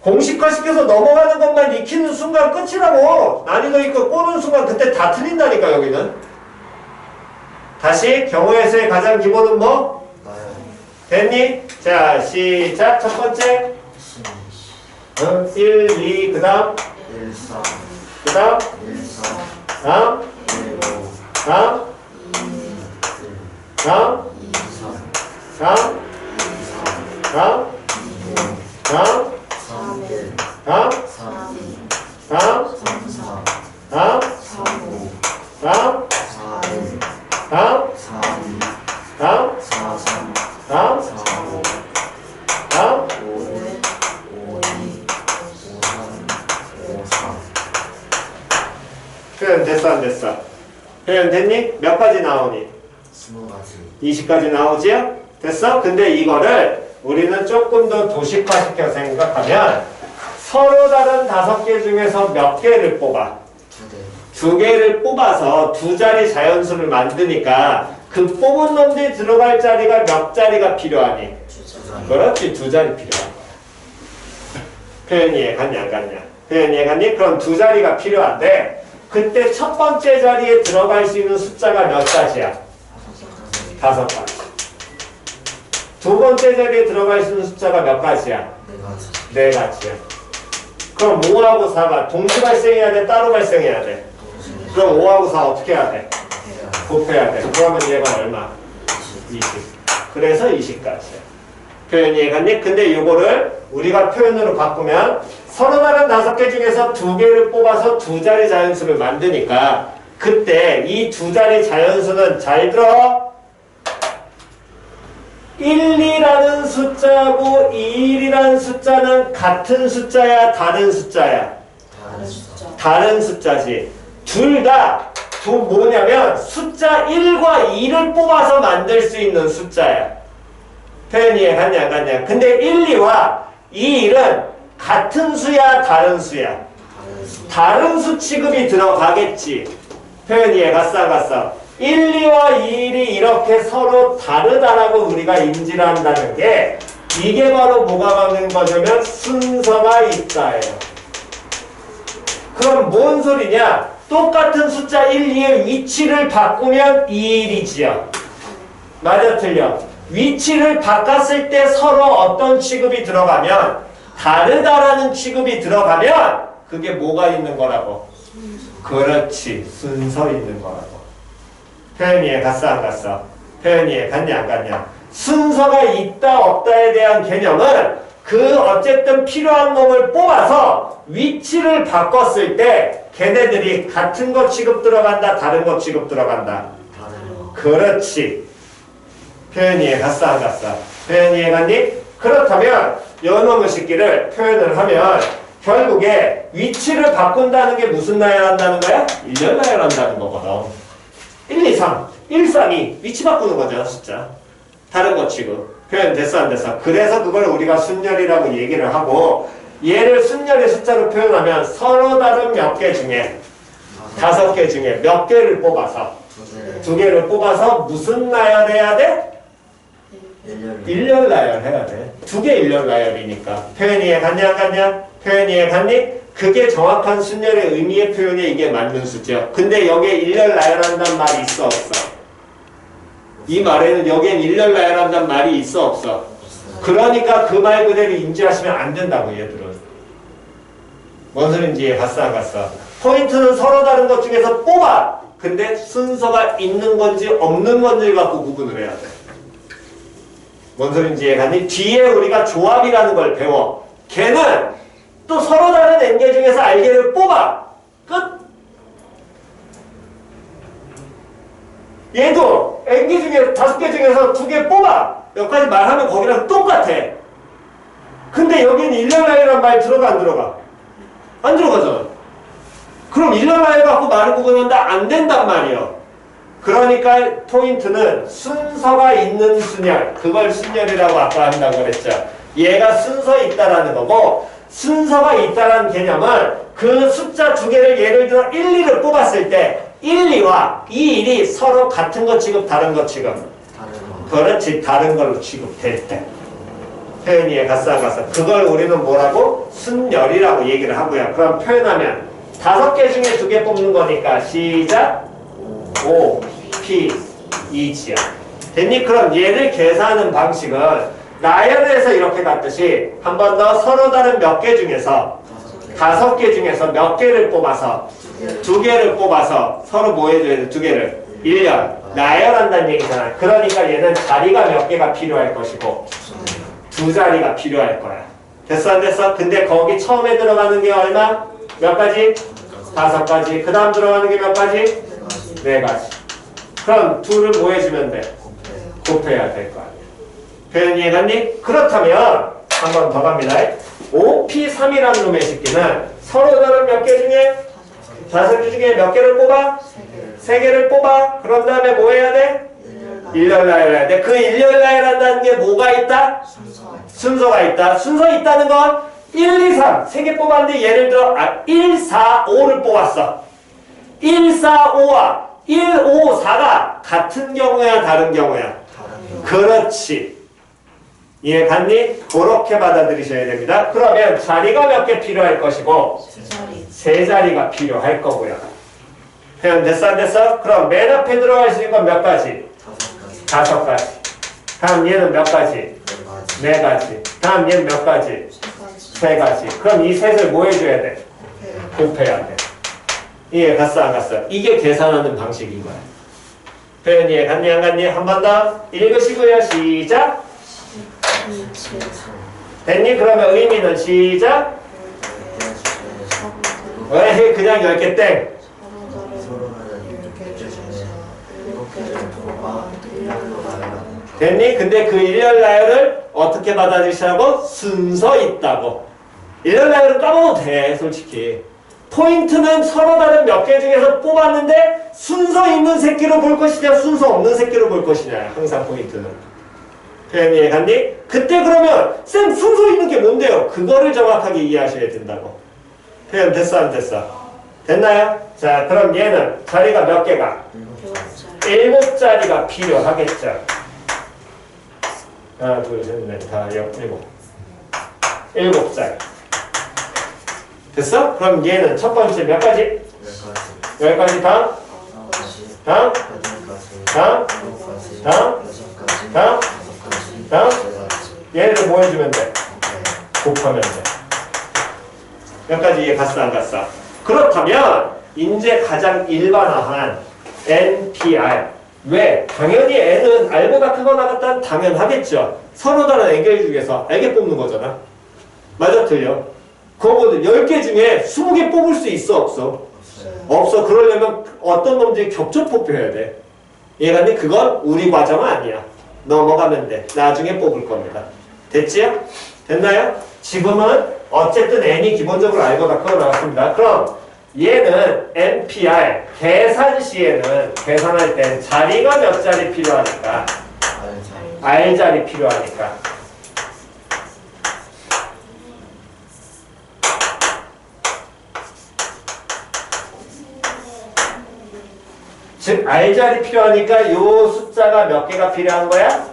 공식화시켜서 넘어가는 것만 익히는 순간 끝이라고. 난이도 있고 꼬는 순간 그때 다 틀린다니까 여기는. 다시 경우의 수의 가장 기본은 뭐? 나열 됐니? 자 시작. 첫 번째 1, 2 그 다음 1, 3 그 다음 1, 4 다음 1, 5 다음 1 다음 2, 3 다음 2, 3 다음 2, 5 다음 3, 1 다음 3, 2 다음 3, 4 다음 3, 5 다음 4, 1 다음 4, 2 다음 4, 3 다음 4, 5 다음 5, 1 5, 2 됐어 안 됐어? 표현 됐니? 몇 가지 나오니? 20가지. 20가지 나오지요? 됐어? 근데 이거를 우리는 조금 더 도식화시켜 생각하면 서로 다른 5개 중에서 몇 개를 뽑아? 2개. 2개를 뽑아서 2자리 자연수를 만드니까 그 뽑은 놈들이 들어갈 자리가 몇 자리가 필요하니? 2자리. 그렇지, 2자리 필요한 거야. 표현이 이해갔니 안 갔냐? 표현이 이해갔니? 그럼 2자리가 필요한데 그때 첫 번째 자리에 들어갈 수 있는 숫자가 몇 가지야? 5가지. 두 번째 자리에 들어갈 수 있는 숫자가 몇 가지야? 4가지. 4가지야. 그럼 5하고 4가 동시 발생해야 돼? 따로 발생해야 돼? 그럼 5하고 4 어떻게 해야 돼? 곱해야 돼. 그러면 얘가 얼마? 20. 그래서 20가지야. 표현이 이해갔니? 근데 이거를 우리가 표현으로 바꾸면 서로 다른 5개 중에서 2개를 뽑아서 2자리 자연수를 만드니까 그때 이 2자리 자연수는 잘 들어. 1이라는 숫자하고 2일이라는 숫자는 같은 숫자야? 다른 숫자야? 다른 숫자. 다른 숫자지. 둘 다 뭐냐면 숫자 1과 2를 뽑아서 만들 수 있는 숫자야. 표현이 이해갔냐 안 갔냐? 근데 1, 2와 2, 1은 같은 수야 다른 수야? 다른 숫자. 다른 수 취급이 들어가겠지. 표현이 이해갔어 안 갔어? 1, 2와 2, 1이 이렇게 서로 다르다라고 우리가 인지를 한다는 게 이게 바로 뭐가 가는 거냐면 순서가 있다예요. 그럼 뭔 소리냐? 똑같은 숫자 1, 2의 위치를 바꾸면 2, 1이지요. 맞아 틀려? 위치를 바꿨을 때 서로 어떤 취급이 들어가면 다르다라는 취급이 들어가면 그게 뭐가 있는 거라고? 그렇지. 순서 있는 거라고. 표현이 이해갔어 안 갔어? 표현이 이해갔냐 안 갔냐? 순서가 있다 없다에 대한 개념은 그 어쨌든 필요한 놈을 뽑아서 위치를 바꿨을 때 걔네들이 같은 거 취급 들어간다 다른 거 취급 들어간다. 다른 거. 그렇지. 표현이 이해갔어 안 갔어? 표현이 이해갔니? 그렇다면 요놈의 식기를 표현을 하면 결국에 위치를 바꾼다는 게 무슨 나열한다는 거야? 일렬 나열한다는 거거든. 1, 2, 3, 1, 3, 2 위치 바꾸는 거잖아 숫자. 다른 거 취급. 표현 됐어 안 됐어? 그래서 그걸 우리가 순열이라고 얘기를 하고 얘를 순열의 숫자로 표현하면 서로 다른 몇 개 중에 5개 중에 몇 개를 뽑아서 2개를 뽑아서 무슨 나열해야 돼? 일렬 나열해야 돼. 2개 일렬 나열이니까. 표현이 이해갔냐 안 갔냐? 표현이 이해갔니? 그게 정확한 순열의 의미의 표현에 이게 맞는 수죠. 근데 여기에 일렬 나열한다는 말이 있어 없어? 이 말에는 여기엔 일렬 나열한다는 말이 있어 없어? 그러니까 그 말 그대로 인지하시면 안 된다고 얘들은. 뭔 소린지 이해갔어 안 갔어? 포인트는 서로 다른 것 중에서 뽑아. 근데 순서가 있는 건지 없는 건지를 갖고 구분을 해야 돼. 뭔 소린지 이해갔니? 뒤에 우리가 조합이라는 걸 배워. 걔는 또 서로 다른 n개 중에서 r개를 뽑아. 끝. 얘도 n개 중에 5개 중에서 2개 뽑아. 몇 가지 말하면 거기랑 똑같아. 근데 여기는 일렬나열이란 말 들어가 안 들어가? 안 들어가잖아. 그럼 일렬나열 갖고 말을 구분한다? 안 된단 말이에요. 그러니까 포인트는 순서가 있는 순열. 그걸 순열이라고 아까 한다고 그랬죠. 얘가 순서 있다라는 거고 순서가 있다라는 개념은 그 숫자 2개를 예를 들어 1, 2를 뽑았을 때 1, 2와 2, 1이 서로 같은 거 취급 다른 거 취급. 다른 거. 그렇지. 다른 걸로 취급될 때. 표현이 이해갔어 안 갔어? 그걸 우리는 뭐라고? 순열이라고 얘기를 하고요. 그럼 표현하면 5개 중에 2개 뽑는 거니까 시작. 5, P, 2지야. 됐니? 그럼 얘를 계산하는 방식은 나열해서 이렇게 갔듯이 한 번 더 서로 다른 몇 개 중에서 5개 중에서 몇 개를 뽑아서 2개를 뽑아서 서로 뭐 해줘야 돼? 2개를 1년 나열한다는 얘기잖아. 그러니까 얘는 자리가 몇 개가 필요할 것이고 2자리가 필요할 거야. 됐어 안 됐어? 근데 거기 처음에 들어가는 게 얼마? 몇 가지? 5가지. 그 다음 들어가는 게 몇 가지? 4가지. 그럼 2를 뭐 해주면 돼? 곱해야 될 거 아니야. 표현 이해갔니? 그렇다면 한 번 더 갑니다. 5P3이라는 놈의 식기는 서로 다른 몇 개 중에 자석주 중에 몇 개를 뽑아? 3개를 뽑아. 그런 다음에 뭐 해야 돼? 일렬나열 해야 돼. 그 일렬나열 한다는 게 뭐가 있다? 순서가 있다. 순서 있다는 건 1, 2, 3. 3개 뽑았는데 예를 들어 1, 4, 5를 뽑았어. 1, 4, 5와 1, 5, 4가 같은 경우야 다른 경우야? 그렇지. 이해 갔니? 그렇게 받아들이셔야 됩니다. 그러면 자리가 몇 개 필요할 것이고 3자리가 필요할 거고요. 표현 됐어 안 됐어? 그럼 맨 앞에 들어갈 수 있는 건 몇 가지? 5가지. 다음 얘는 몇 가지? 4가지. 다음 얘는 몇 가지? 3가지. 그럼 이 셋을 뭐 해줘야 돼? 곱해야 돼. 이해 갔어 안 갔어? 이게 계산하는 방식인 거야. 표현 이해 갔니 안 갔니? 한 번 더 읽으시고요. 시작. 됐니? 그러면 의미는 시작. 왜 그냥 10개 땡. 됐니? 근데 그 일렬 나열을 어떻게 받아들이시라고? 순서 있다고. 일렬 나열은 까먹어도 돼 솔직히. 포인트는 서로 다른 몇 개 중에서 뽑았는데 순서 있는 새끼로 볼 것이냐 순서 없는 새끼로 볼 것이냐 항상 포인트는. 표현 이해 갔니? 그때 그러면 쌤 순서 있는 게 뭔데요? 그거를 정확하게 이해하셔야 된다고. 표현 됐어 안 됐어? 됐나요? 자 그럼 얘는 자리가 몇 개가? 7자리가 필요하겠죠. 하나 둘 셋 넷 다 7자리. 됐어? 그럼 얘는 첫 번째 몇 가지? 10가지 다음? 다음? 다음? 다음? 다음? 다음? 얘를 뭐 해주면 돼? 곱하면 돼. 몇 가지 이해 갔어 안 갔어? 그렇다면 이제 가장 일반화한 NPR. 왜? 당연히 N은 R보다 크거나 같다는 당연하겠죠. 서로 다른 N개 중에서 R개 뽑는 거잖아. 맞아 틀려? 그거보다 10개 중에 20개 뽑을 수 있어 없어? 없어. 그러려면 어떤 놈들이 겹쳐 뽑혀야 돼. 얘가니 그건 우리 과정은 아니야. 넘어가면 돼. 나중에 뽑을 겁니다. 됐지요? 됐나요? 지금은 어쨌든 N이 기본적으로 R보다 크거 나왔습니다. 그럼 얘는 NPR 계산 시에는 계산할 땐 자리가 몇 자리 필요하니까? R자리 필요하니까. 즉 R자리 필요하니까 요 숫자가 몇 개가 필요한 거야?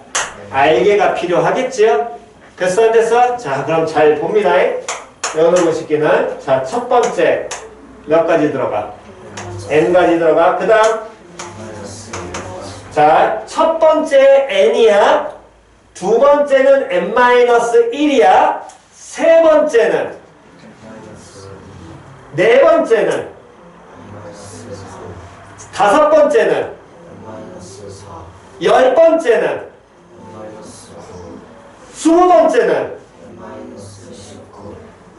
R개가 필요하겠지요? 됐어 안 됐어? 자 그럼 잘 봅니다. 여러분 식기는 자 첫 번째 몇 가지 들어가? N가지 들어가. 그 다음 자 첫 번째 N이야. 두 번째는 N-1이야. 세 번째는 네 번째는 다섯 번째는 10번째는 20번째는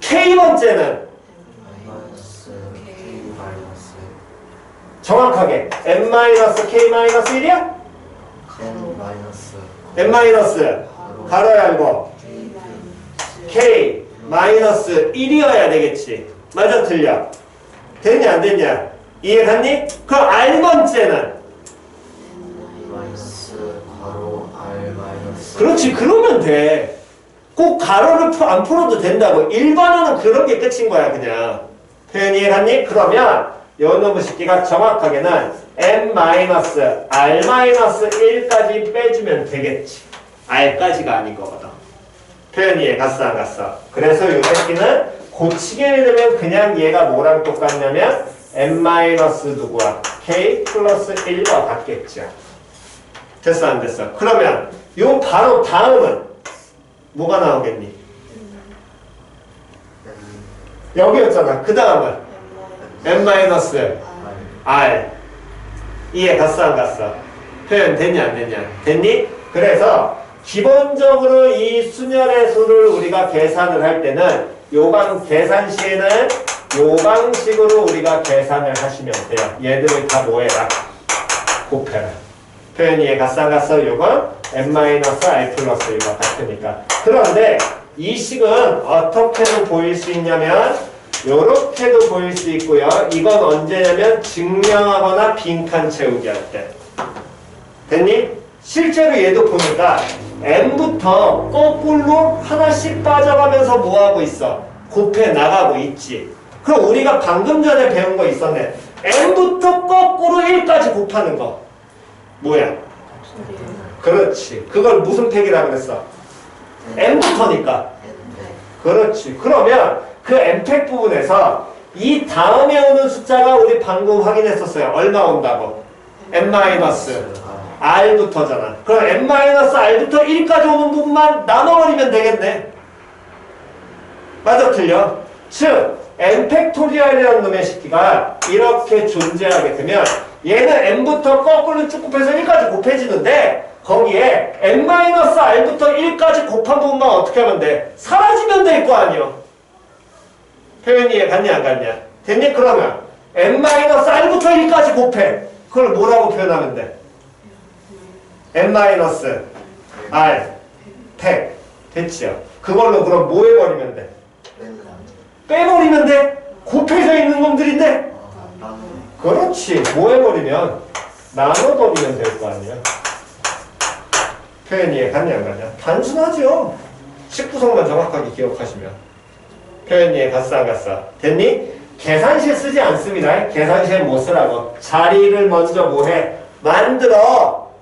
K번째는 정확하게 N-K-1이야? N- 가로 열고 K-1이어야 되겠지. 맞아 틀려? 됐냐 안 됐냐? 이해 갔니? 그럼 R번째는 그렇지 그러면 돼. 꼭 가로를 안 풀어도 된다고. 일반어는 그런 게 끝인 거야 그냥. 표현 이해 갔니? 그러면 요놈의 식기가 정확하게는 n-r-1까지 빼주면 되겠지. r까지가 아닌 거거든. 표현 이해 갔어 안 갔어? 그래서 요 새끼는 고치게 되면 그냥 얘가 뭐랑 똑같냐면 n- 누구와 k 플러스 1과 같겠죠. 됐어 안 됐어? 그러면 요 바로 다음은 뭐가 나오겠니? 여기였잖아. 그 다음은 n-r. 이해 갔어 안 갔어? 표현 됐냐 안 됐냐? 됐니? 그래서 기본적으로 이 순열의 수를 우리가 계산을 할 때는 계산 시에는 요 방식으로 우리가 계산을 하시면 돼요. 얘들을 다 뭐해라? 곱해라. 표현 이해 갔어 안 갔어? 요건 n-r 플러스 1과 같으니까. 그런데 이 식은 어떻게도 보일 수 있냐면 요렇게도 보일 수 있고요. 이건 언제냐면 증명하거나 빈칸 채우기 할 때. 됐니? 실제로 얘도 보니까 M부터 거꾸로 하나씩 빠져가면서 뭐하고 있어? 곱해 나가고 있지. 그럼 우리가 방금 전에 배운 거 있었네. M부터 거꾸로 1까지 곱하는 거. 뭐야? 그렇지. 그걸 무슨 팩이라고 그랬어? M부터니까. 그렇지. 그러면 그 M팩 부분에서 이 다음에 오는 숫자가 우리 방금 확인했었어요. 얼마 온다고? M-R부터잖아. 그럼 M-R부터 1까지 오는 부분만 나눠버리면 되겠네. 맞아, 틀려? 즉, M팩토리얼이라는 놈의 식기가 이렇게 존재하게 되면 얘는 M부터 거꾸로 쭉 곱해서 1까지 곱해지는데 거기에 M-R부터 1까지 곱한 부분만 어떻게 하면 돼? 사라지면 될 거 아니요. 표현이 이해 갔냐 안 갔냐? 됐니? 그러면 M-R부터 1까지 곱해. 그걸 뭐라고 표현하면 돼? M-R 팩 됐지요? 그걸로 그럼 뭐 해버리면 돼? 빼버리면 돼? 곱해져 있는 놈들인데? 그렇지. 뭐 해버리면? 나눠버리면 될 거 아니야. 표현이 이해 갔냐 안 갔냐? 단순하죠. 19성만 정확하게 기억하시면. 표현 이해 갔어 안 갔어? 됐니? 계산실 쓰지 않습니다. 계산실 못 쓰라고. 자리를 먼저 뭐해? 만들어.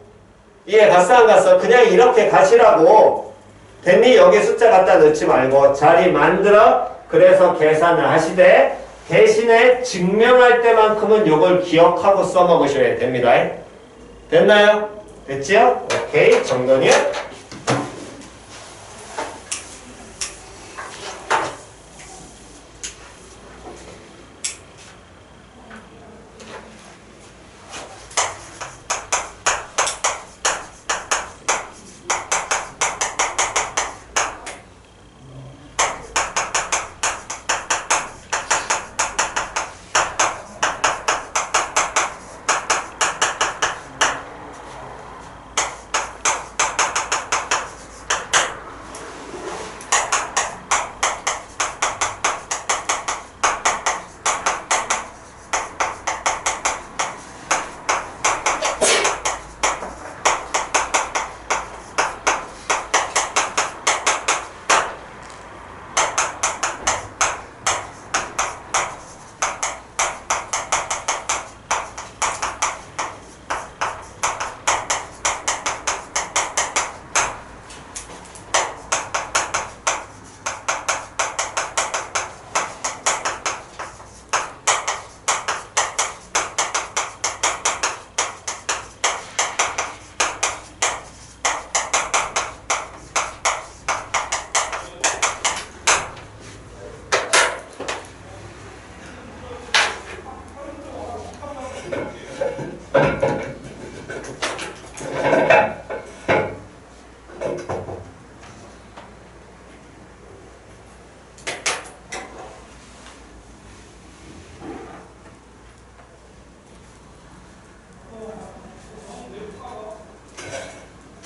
이해 갔어 안 갔어? 그냥 이렇게 가시라고. 됐니? 여기 숫자 갖다 넣지 말고 자리 만들어. 그래서 계산을 하시되 대신에 증명할 때만큼은 이걸 기억하고 써먹으셔야 됩니다. 됐나요? 됐지요? 오케이. 정돈이요?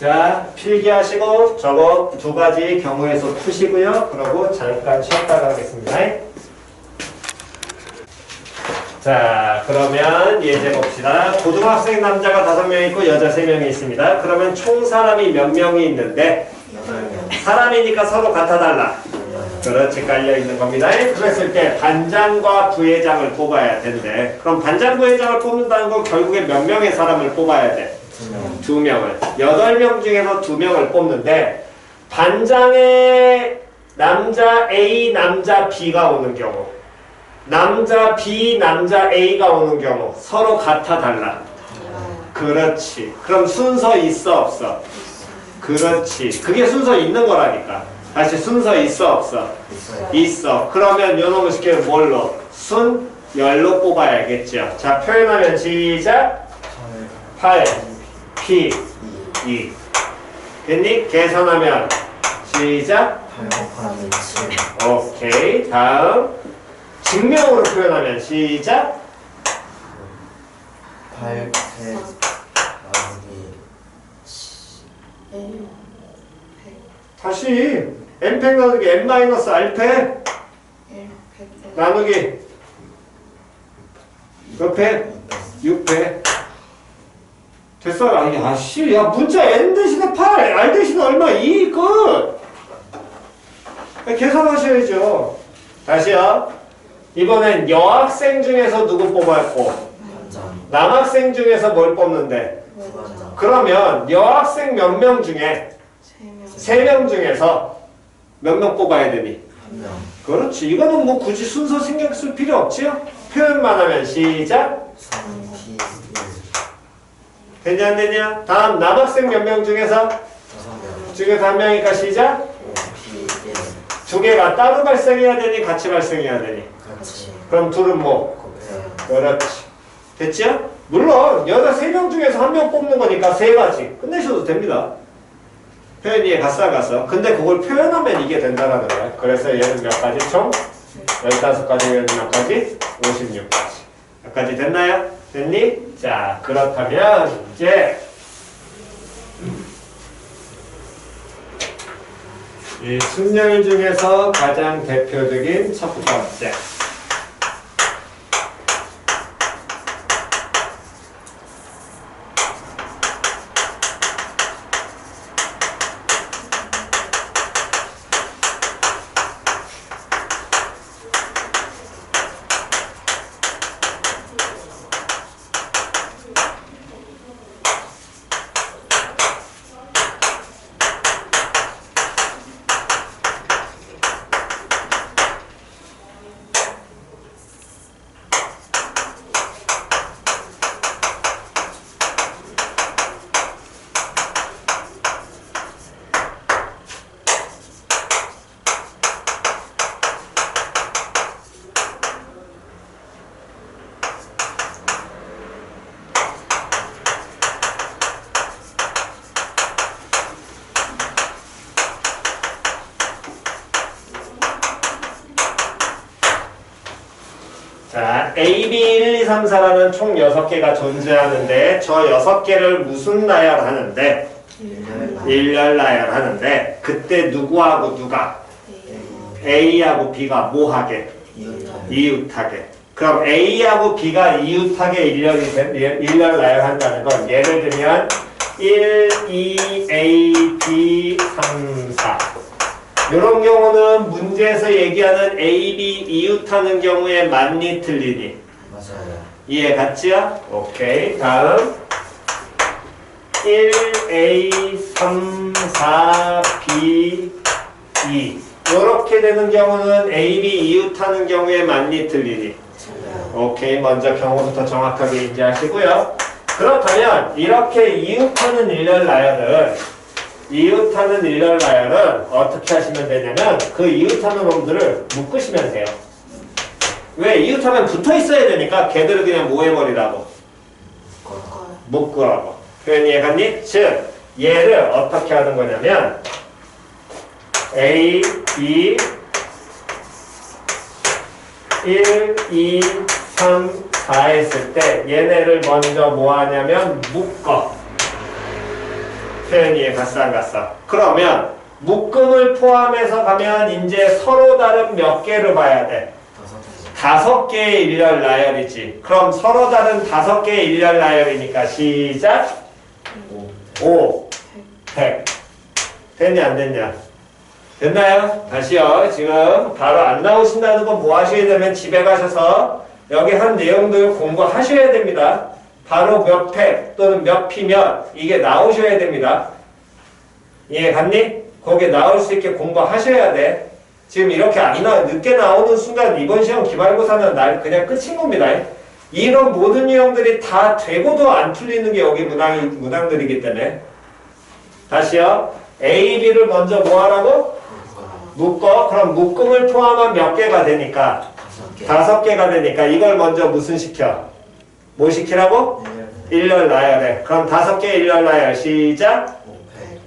자, 필기하시고 저거 두 가지 경우의 수 푸시고요. 그러고 잠깐 쉬었다 가겠습니다. 자, 그러면 예제 봅시다. 고등학생 남자가 5명 있고 여자 3명이 있습니다. 그러면 총 사람이 몇 명이 있는데 사람이니까 서로 같아달라. 그렇지, 깔려있는 겁니다. 그랬을 때 반장과 부회장을 뽑아야 된대. 그럼 반장 부회장을 뽑는다는 건 결국에 몇 명의 사람을 뽑아야 돼? 2명을. 8명 중에서 2명을 뽑는데 반장에 남자 A, 남자 B가 오는 경우, 남자 B, 남자 A가 오는 경우 서로 같아 달라. 그렇지. 그럼 순서 있어 없어? 그렇지. 그게 순서 있는 거라니까. 다시 순서 있어 없어? 있어. 그러면 요놈을 시키면 뭘로? 순열로 뽑아야겠죠. 자, 표현하면 시작. 8 P 2 됐니? 계산하면 시작. 8 오케이. 다음 증명으로 표현하면 시작. 8 다시 다시 n팩 나누기 n-r팩 나누기 몇 배? 6배. 됐어? 아니, 아씨, 야, 문자 n 대신에 8, r 대신에 얼마? 2, 끝! 계산하셔야죠. 다시요. 이번엔 여학생 중에서 누구 뽑았고, 반장. 남학생 중에서 뭘 뽑는데? 부반장. 그러면 여학생 몇 명 중에, 3명. 3명 중에서 몇 명 뽑아야 되니? 한 명. 그렇지. 이거는 뭐 굳이 순서 신경 쓸 필요 없지요? 표현만 하면 시작. 3P 1. 되냐 안 되냐? 다음 남학생 몇 명 중에서 5명. 중에서 한 명이니까 시작. 5P 1. 두 개가 따로 발생해야 되니 같이 발생해야 되니? 같이. 그럼 둘은 뭐? 곱해요. 그렇지. 됐죠? 물론 여자 3명 중에서 한 명 뽑는 거니까 3가지 끝내셔도 됩니다. 표현 이해 갔어. 근데 그걸 표현하면 이게 된다라는 거야. 그래서 얘는 몇 가지? 총 15가지, 얘는 몇 가지? 56가지. 몇 가지 됐나요? 됐니? 자, 그렇다면 이제 이 순열 중에서 가장 대표적인 첫 번째. 자, A, B, 1, 2, 3, 4라는 총 6개가 존재하는데 저 6개를 무슨 나열하는데? 일렬 나열하는데 그때 누구하고 누가? A하고 B가 뭐하게? 이웃하게. 그럼 A하고 B가 이웃하게 일렬 나열한다는 건 예를 들면 1, 2, A, B, 3, 4 이런 경우는 문제에서 얘기하는 A, B 이웃하는 경우에 맞니 틀리니? 맞아요. 이해 갔지요? 오케이. 다음 1, A, 3, 4, B, 2 이렇게 되는 경우는 A, B 이웃하는 경우에 맞니 틀리니? 틀려요. 오케이. 먼저 경우부터 정확하게 인지하시고요. 그렇다면 이렇게 이웃하는 일렬 나열은 어떻게 하시면 되냐면 그 이웃하는 놈들을 묶으시면 돼요. 왜? 이웃하면 붙어 있어야 되니까 걔들을 그냥 뭐 해버리라고? 묶으라고. 표현 이해갔니? 즉 얘를 어떻게 하는 거냐면 A, B 1, 2, 3, 4 했을 때 얘네를 먼저 뭐 하냐면 묶어. 표현 이해 갔어 안 갔어? 그러면 묶음을 포함해서 가면 이제 서로 다른 몇 개를 봐야 돼? 5개의 일렬 나열이지. 그럼 서로 다른 5개의 일렬 나열이니까 시작. 5, 100. 됐냐 안 됐냐? 됐나요? 다시요. 지금 바로 안 나오신다는 건 뭐 하셔야 되면 집에 가셔서 여기 한 내용들 공부하셔야 됩니다. 바로 몇 팩 또는 몇 피면 이게 나오셔야 됩니다. 이해 갔니? 거기에 나올 수 있게 공부하셔야 돼. 지금 이렇게 늦게 나오는 순간 이번 시험 기말고사는 날 그냥 끝인 겁니다. 이런 모든 유형들이 다 되고도 안 풀리는 게 여기 문항들이기 때문에. 다시요. A, B를 먼저 뭐 하라고? 묶어. 그럼 묶음을 포함한 몇 개가 되니까? 5개가 되니까 이걸 먼저 무슨 시켜? 뭐 시키라고? 일렬 나열해. 그럼 5개 일렬 나열. 시작.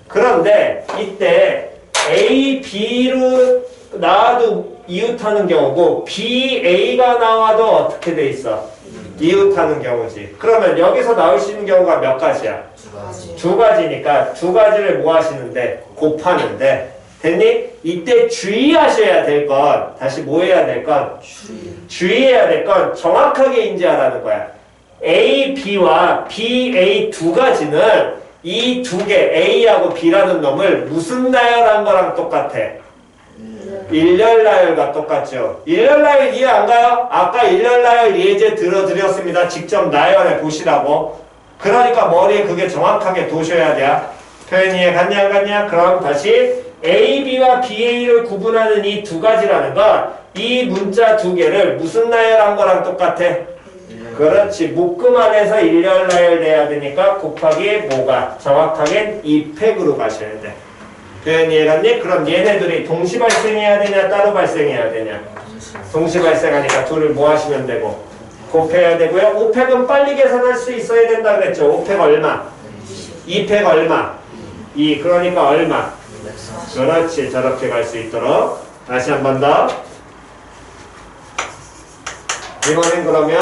그런데 이때 A, B로 나와도 이웃하는 경우고 B, A가 나와도 어떻게 돼 있어? 이웃하는 경우지. 그러면 여기서 나올 수 있는 경우가 몇 가지야? 2가지. 2가지니까 2가지를 뭐 하시는데? 곱하는데 됐니? 이때 주의하셔야 될 건, 다시 뭐 해야 될 건? 주의해야 될 건 정확하게 인지하라는 거야. A, B와 B, A 두 가지는 이 두 개, A하고 B라는 놈을 무슨 나열한 거랑 똑같아? 일렬 나열과 똑같죠. 일렬 나열 이해 안 가요? 아까 일렬 나열 예제 들어드렸습니다. 직접 나열해 보시라고. 그러니까 머리에 그게 정확하게 도셔야 돼. 표현 이해 갔냐 안 갔냐? 그럼 다시 A, B와 BA를 구분하는 이 두 가지라는 건 이 문자 두 개를 무슨 나열한 거랑 똑같아? 그렇지. 묶음 안에서 일렬 나열돼야 되니까 곱하기 뭐가? 정확하게 이 팩으로 가셔야 돼. 표현 이해갔니? 그럼 얘네들이 동시 발생해야 되냐 따로 발생해야 되냐? 동시 발생하니까 둘을 뭐 하시면 되고 곱해야 되고요. 5팩은 빨리 계산할 수 있어야 된다 그랬죠. 5팩 얼마? 2팩 얼마? 2. 그러니까 얼마? 그렇지. 저렇게 갈 수 있도록 다시 한 번 더. 이번엔 그러면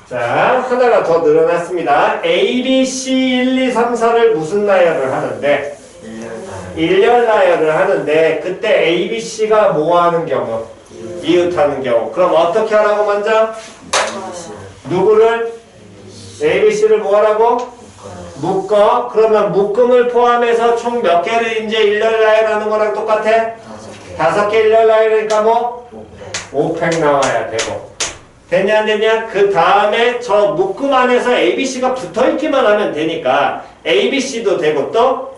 자, 하나가 더 늘어났습니다. A, B, C, 1, 2, 3, 4를 무슨 나열을 하는데? 일렬 나열을 하는데 그때 A, B, C가 뭐 하는 경우? 이웃하는 경우. 그럼 어떻게 하라고 먼저? 누구를? A, B, C를 뭐 하라고? 묶어. 그러면 묶음을 포함해서 총 몇 개를 이제 일렬 나열하는 거랑 똑같아? 5개 일렬 나열이니까 뭐? 5팩 나와야 되고. 됐냐 안 됐냐? 그 다음에 저 묶음 안에서 ABC가 붙어있기만 하면 되니까 ABC도 되고 또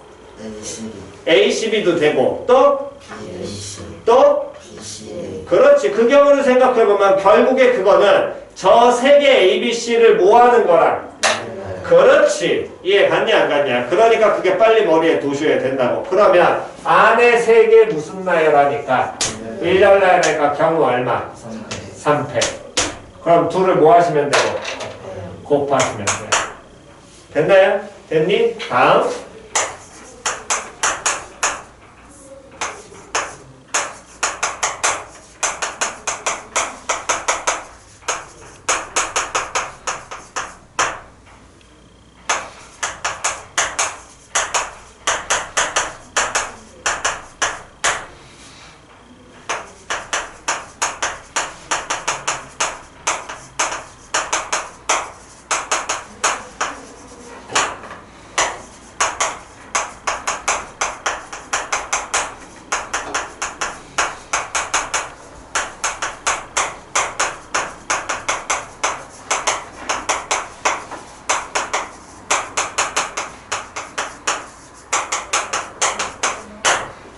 ACB도 되고 또 그렇지. 그 경우를 생각해보면 결국에 그거는 저 세 개 ABC를 모아는 거랑 그렇지. 이해 갔냐 안 갔냐? 그러니까 그게 빨리 머리에 도셔야 된다고. 그러면 안에 세 개 무슨 나열하니까 일렬 나열하니까 경우 얼마? 3팩. 그럼 둘을 뭐 하시면 되고? 곱하시면 돼요. 됐나요? 됐니? 다음.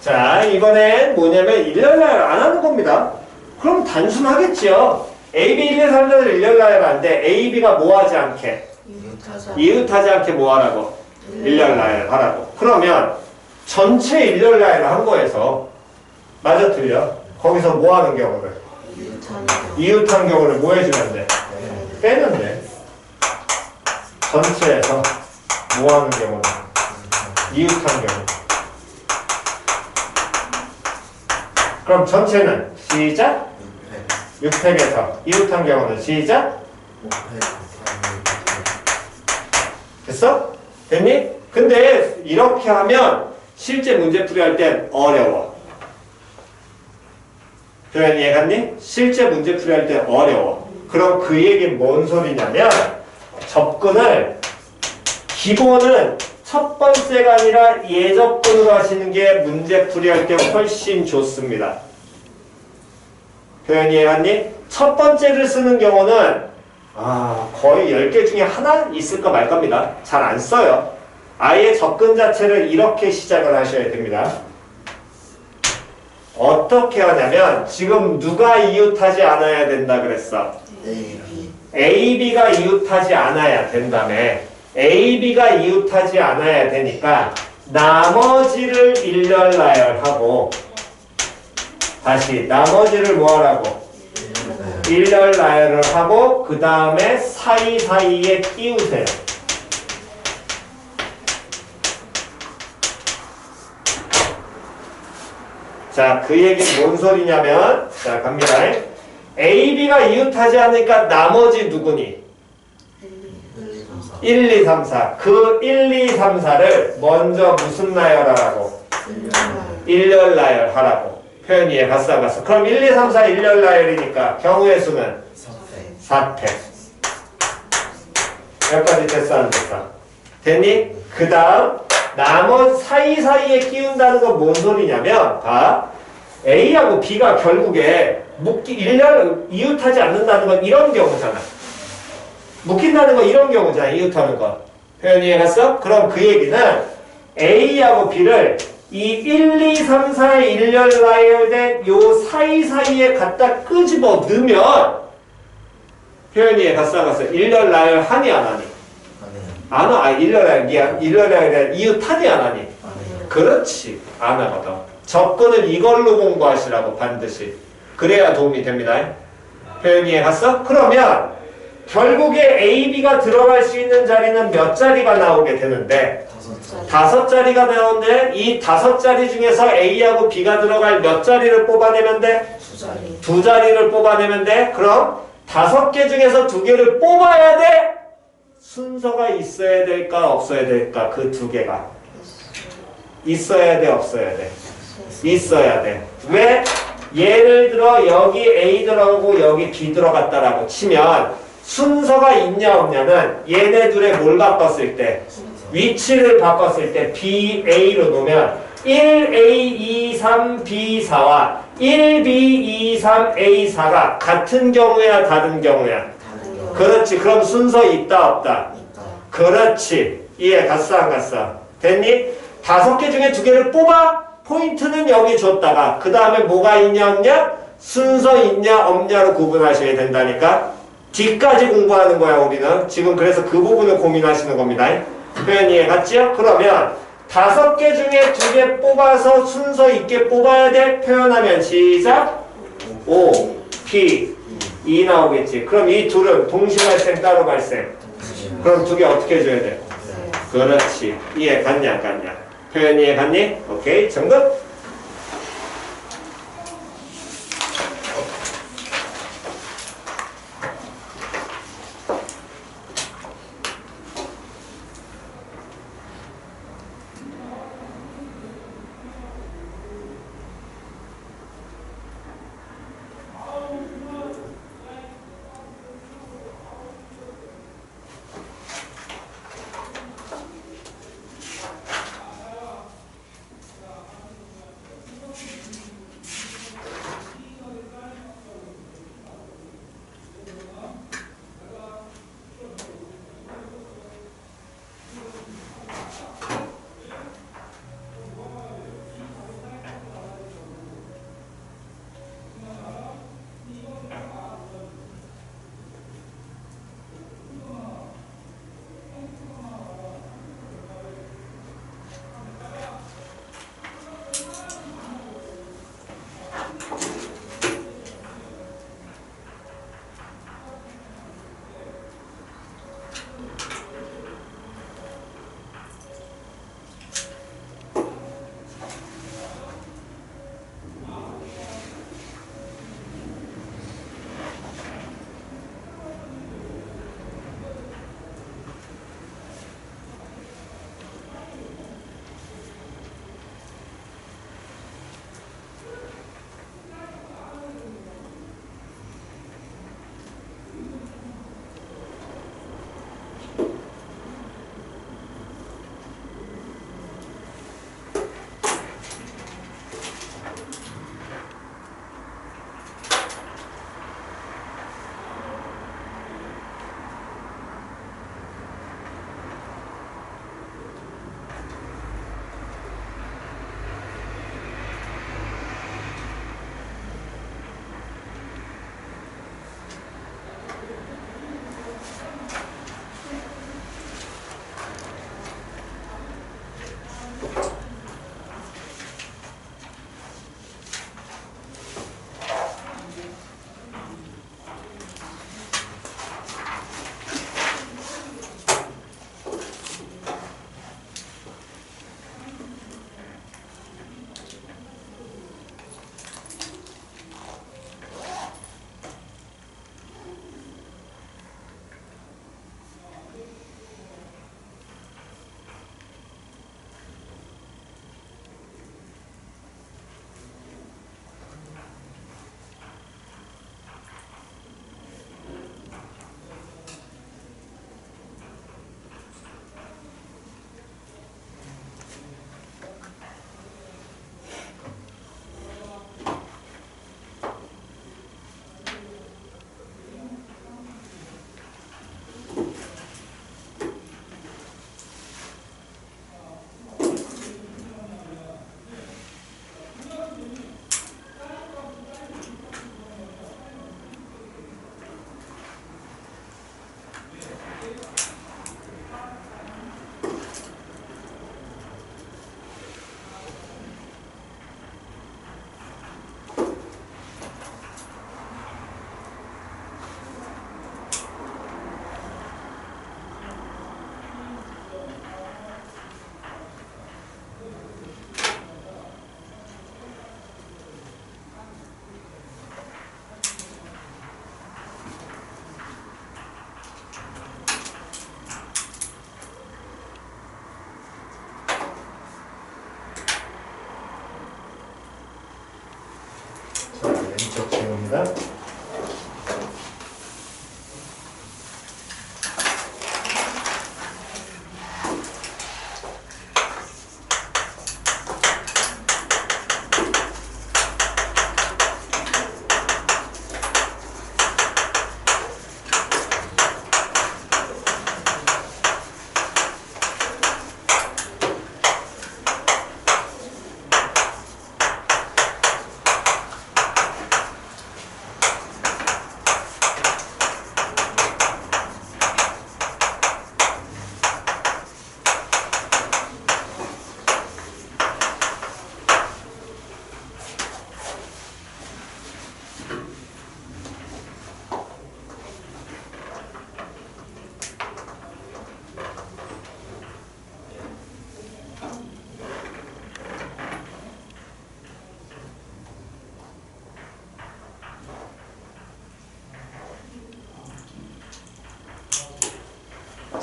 자, 이번엔 뭐냐면 일렬 나열 안 하는 겁니다. 그럼 단순하겠죠. AB 1, 2, 3을 일렬 나열 하는데 AB가 뭐 하지 않게? 이웃하지 않게 뭐 하라고? 일렬 나열 하라고. 그러면 전체 일렬 나열을 한 거에서 맞아 틀려? 거기서 뭐 하는 경우를? 이웃한 경우를 뭐 해주면 돼? 빼면 돼. 전체에서 뭐 하는 경우는? 이웃한 경우. 그럼 전체는 시작 6팩에서 이웃한 경우는 시작 됐어? 됐니? 근데 이렇게 하면 실제 문제 풀이할 땐 어려워. 표현 이해갔니? 실제 문제 풀이할 땐 어려워. 그럼 그 얘기는 뭔 소리냐면 접근을 기본은 첫 번째가 아니라 예접근으로 하시는 게 문제 풀이할 때 훨씬 좋습니다. 표현 이해갔니? 첫 번째를 쓰는 경우는 거의 10개 중에 하나 있을까 말 겁니다. 잘 안 써요. 아예 접근 자체를 이렇게 시작을 하셔야 됩니다. 어떻게 하냐면 지금 누가 이웃하지 않아야 된다 그랬어? AB가 이웃하지 않아야 된다며. AB가 이웃하지 않아야 되니까 나머지를 일렬 나열하고 다시 나머지를 뭐하라고? 일렬 나열을 하고 그 다음에 사이사이에 띄우세요. 자, 그 얘기는 뭔 소리냐면, 자, 갑니다. A, B가 이웃하지 않으니까 나머지 누구니? 1, 2, 3, 4. 그 1, 2, 3, 4를 먼저 무슨 나열하라고? 일렬 나열하라고. 표현 이해 갔어, 안 갔어? 그럼 1, 2, 3, 4 일렬 나열이니까 경우의 수는 4패. 여기까지 됐어, 안 됐어? 됐니? 그 다음 나머지 사이사이에 끼운다는 건 뭔 소리냐면 봐. A하고 B가 결국에 일렬 이웃하지 않는다는 건 이런 경우잖아. 묶인다는 건 이런 경우잖아. 이웃하는 건. 표현 이해 갔어? 그럼 그 얘기는 A하고 B를 이 1, 2, 3, 4의 일렬 나열된 요 사이사이에 갖다 끄집어 넣으면 표현 이해 갔어? 안 갔어? 일렬 나열 하니 안 하니? 안 와. 일렬 나열 미안. 일렬 나열에 이웃하니 안 하니? 그렇지. 안 하거든. 접근을 이걸로 공부하시라고 반드시. 그래야 도움이 됩니다. 표현 이해 갔어? 그러면 결국에 A, B가 들어갈 수 있는 자리는 몇 자리가 나오게 되는데 5자리가 나오는데 이 5자리 중에서 A하고 B가 들어갈 몇 자리를 뽑아내면 돼? 2자리를 뽑아내면 돼? 그럼 5개 중에서 2개를 뽑아야 돼? 순서가 있어야 될까 없어야 될까? 그 2개가 있어야 돼 없어야 돼? 있어야 돼. 왜? 예를 들어 여기 A 들어가고 여기 B 들어갔다라고 치면 순서가 있냐 없냐는 얘네 둘의 뭘 바꿨을 때 위치를 바꿨을 때 B, A로 놓으면 1A, 2, 3, B, 4와 1B, 2, 3, A, 4가 같은 경우야 다른 경우야? 그렇지. 그럼 순서 있다 없다? 그렇지. 이해 갔어 안 갔어? 됐니? 5개 중에 2개를 뽑아 포인트는 여기 줬다가 그 다음에 뭐가 있냐 없냐? 순서 있냐 없냐로 구분하셔야 된다니까. 뒤까지 공부하는 거야 우리는. 지금 그래서 그 부분을 고민하시는 겁니다. 표현 이해 갔지요? 그러면 5개 중에 2개 뽑아서 순서 있게 뽑아야 돼. 표현하면 시작. O, P, E 나오겠지. 그럼 이 둘은 동시 발생 따로 발생. 그럼 2개 어떻게 해줘야 돼? 그렇지. 이해 갔냐 안 갔냐? 표현 이해 갔니? 오케이. 정답. 경우입니다.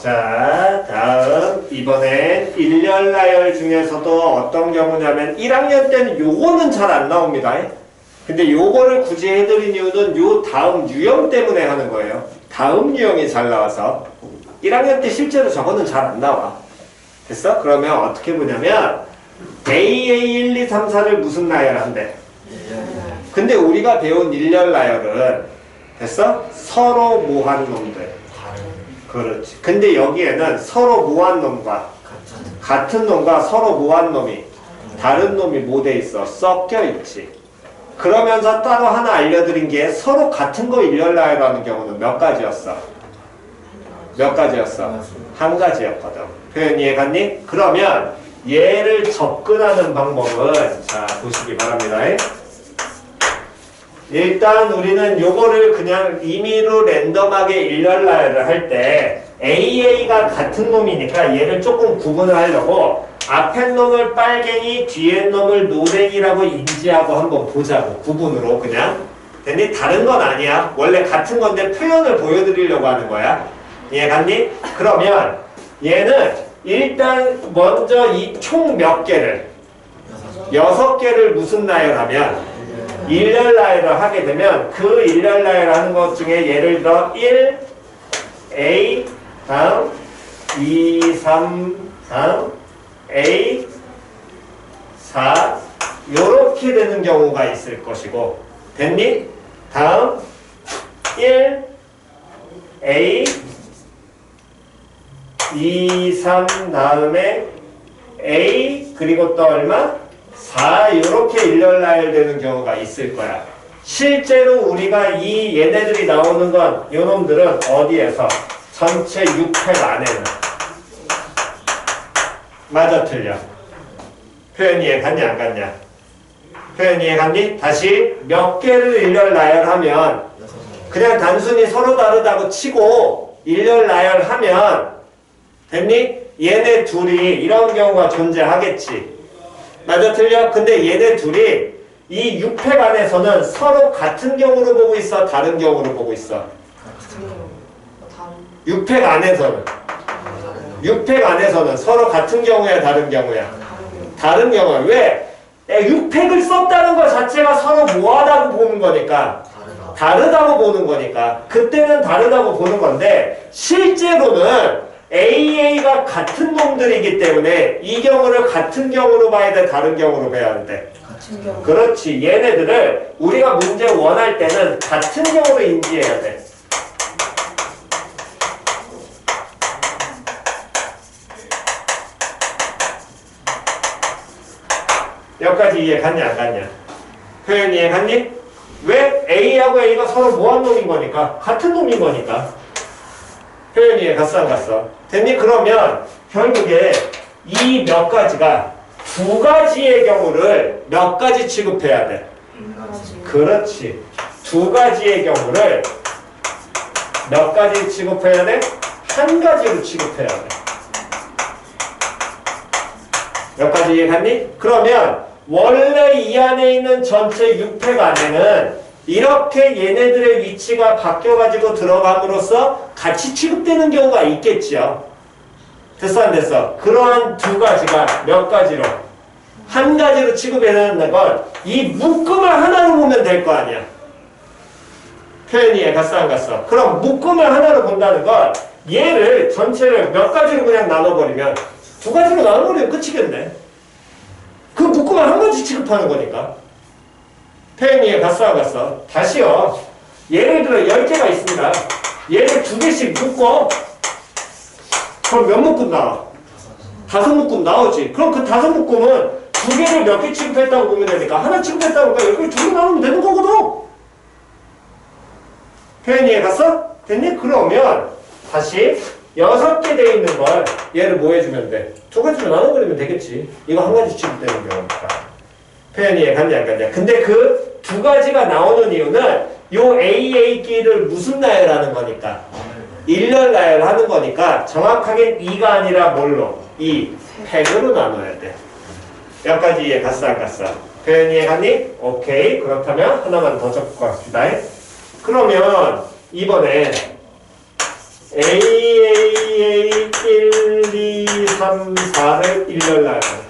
자, 다음 이번엔 일렬 나열 중에서도 어떤 경우냐면 1학년 때는 요거는 잘 안 나옵니다. 근데 요거를 굳이 해드린 이유는 요 다음 유형 때문에 하는 거예요. 다음 유형이 잘 나와서 1학년 때 실제로 저거는 잘 안 나와. 됐어? 그러면 어떻게 보냐면 AA 1, 2, 3, 4를 무슨 나열한대? 근데 우리가 배운 일렬 나열은 됐어? 서로 모한 놈들. 그렇지. 근데 여기에는 서로 모한 놈과 같은 놈과 서로 모한 놈이 다른 놈이 뭐 돼 있어? 섞여 있지. 그러면서 따로 하나 알려드린 게 서로 같은 거 일렬 나열하는 경우는 몇 가지였어? 몇 가지였어? 한 가지였거든. 표현 이해갔니? 그러면 얘를 접근하는 방법은 자 보시기 바랍니다. 일단 우리는 요거를 그냥 임의로 랜덤하게 일렬 나열을 할 때 AA가 같은 놈이니까 얘를 조금 구분을 하려고 앞에 놈을 빨갱이, 뒤에 놈을 노랭이라고 인지하고 한번 보자고. 구분으로 그냥. 됐니? 다른 건 아니야. 원래 같은 건데 표현을 보여드리려고 하는 거야. 이해갔니? 그러면 얘는 일단 먼저 이 총 몇 개를 6개를 무슨 나열하면 일렬 나열을 하게 되면 그 일렬 나열 하는 것 중에 예를 들어 1, A, 다음 2, 3, 다음 A, 4 요렇게 되는 경우가 있을 것이고 됐니? 다음 1, A, 2, 3 다음에 A 그리고 또 얼마? 4 이렇게 일렬 나열되는 경우가 있을 거야. 실제로 우리가 이 얘네들이 나오는 건 요놈들은 어디에서? 전체 6팩 안에는. 맞아 틀려? 표현 이해 갔니 안 갔냐? 표현 이해 갔니? 다시 몇 개를 일렬 나열하면 그냥 단순히 서로 다르다고 치고 일렬 나열하면 됐니? 얘네 둘이 이런 경우가 존재하겠지. 맞아 틀려? 근데 얘네 둘이 이 6팩 안에서는 서로 같은 경우로 보고 있어? 다른 경우로 보고 있어? 6팩 안에서는 6팩 안에서는 서로 같은 경우야 다른 경우야? 다른 경우야. 왜? 6팩을 썼다는 것 자체가 서로 뭐하다고 보는 거니까 다르다고 보는 거니까 그때는 다르다고 보는 건데 실제로는 AA가 같은 놈들이기 때문에 이 경우를 같은 경우로 봐야 돼? 다른 경우로 봐야 돼? 같은 경우. 그렇지. 얘네들을 우리가 문제 원할 때는 같은 경우로 인지해야 돼. 여기까지 이해 갔냐 안 갔냐? 표현 이해 갔니? 왜? A하고 A가 서로 뭐한 놈인 거니까 같은 놈인 거니까 표현 이해 갔어 안 갔어? 됐니? 그러면 결국에 이 몇 가지가 두 가지의 경우를 몇 가지 취급해야 돼? 그렇지. 두 가지의 경우를 몇 가지 취급해야 돼? 한 가지로 취급해야 돼. 몇 가지 이해갔니? 그러면 원래 이 안에 있는 전체 6팩 안에는 이렇게 얘네들의 위치가 바뀌어가지고 들어감으로써 같이 취급되는 경우가 있겠지요. 됐어 안 됐어? 그러한 두 가지가 몇 가지로? 한 가지로 취급해야 되는 건 이 묶음을 하나로 보면 될 거 아니야. 표현이 이해갔어 안 갔어? 그럼 묶음을 하나로 본다는 건 얘를 전체를 몇 가지로 그냥 나눠버리면 두 가지로 나눠버리면 끝이겠네. 그 묶음을 한 가지 취급하는 거니까. 표현이 이해갔어 안 갔어? 다시요. 예를 들어 10개가 있습니다. 얘를 2개씩 묶어. 그럼 몇 묶음 나와? 5묶음 나오지. 그럼 그 5묶음은 2개를 몇 개 취급했다고 보면 되니까 하나 취급했다고 보면 여기 2개 나누면 되는 거거든. 표현이 이해갔어? 됐니? 그러면 다시 6개 돼 있는 걸 얘를 뭐 해주면 돼? 2가지로 나눠버리면 되겠지. 이거 한 가지 취급되는 경우니까. 표현이 이해갔냐 안 갔냐? 근데 그 2가지가 나오는 이유는 요 AA끼를 무슨 나열하는 거니까? 일렬 나열하는 거니까 정확하게 2가 아니라 뭘로? 100으로 나눠야 돼. 여기까지 이해 갔어 안 갔어? 표현이 이해갔니? 오케이. 그렇다면 하나만 더 적어갑시다. 그러면 이번에 AAA 1, 2, 3, 4를 일렬 나열하자.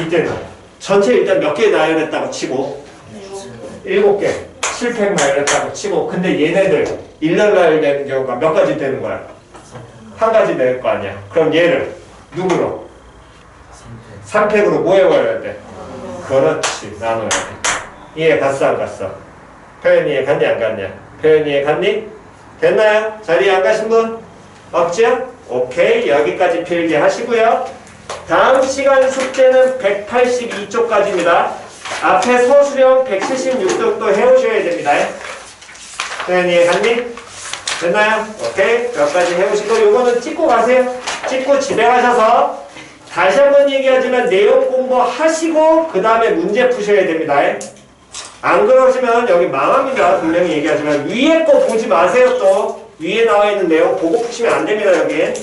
이때는 전체 일단 몇 개 나열했다고 치고 7개 실패 나열했다고 치고 근데 얘네들 일렬 나열되는 경우가 몇 가지 되는 거야? 한 가지 될 거 아니야. 그럼 얘를 누구로? 3팩으로 뭐 해버려야 돼? 그렇지 나눠야 돼. 이해 갔어 안 갔어? 표현 이해 갔니 안 갔냐? 표현 이해 갔니? 됐나요? 자리에 안 가신 분? 없지요? 오케이 여기까지 필기 하시고요. 다음 시간 숙제는 182쪽까지입니다. 앞에 서술형 176쪽도 해오셔야 됩니다. 표현 이해 갔니? 됐나요? 오케이 여기까지 해오시고 요거는 찍고 가세요. 찍고 집에 가셔서 다시 한번 얘기하지만 내용 공부하시고 그 다음에 문제 푸셔야 됩니다. 안 그러시면 여기 망합니다. 분명히 얘기하지만 위에 거 보지 마세요. 또 위에 나와 있는 내용 보고 푸시면 안 됩니다. 여기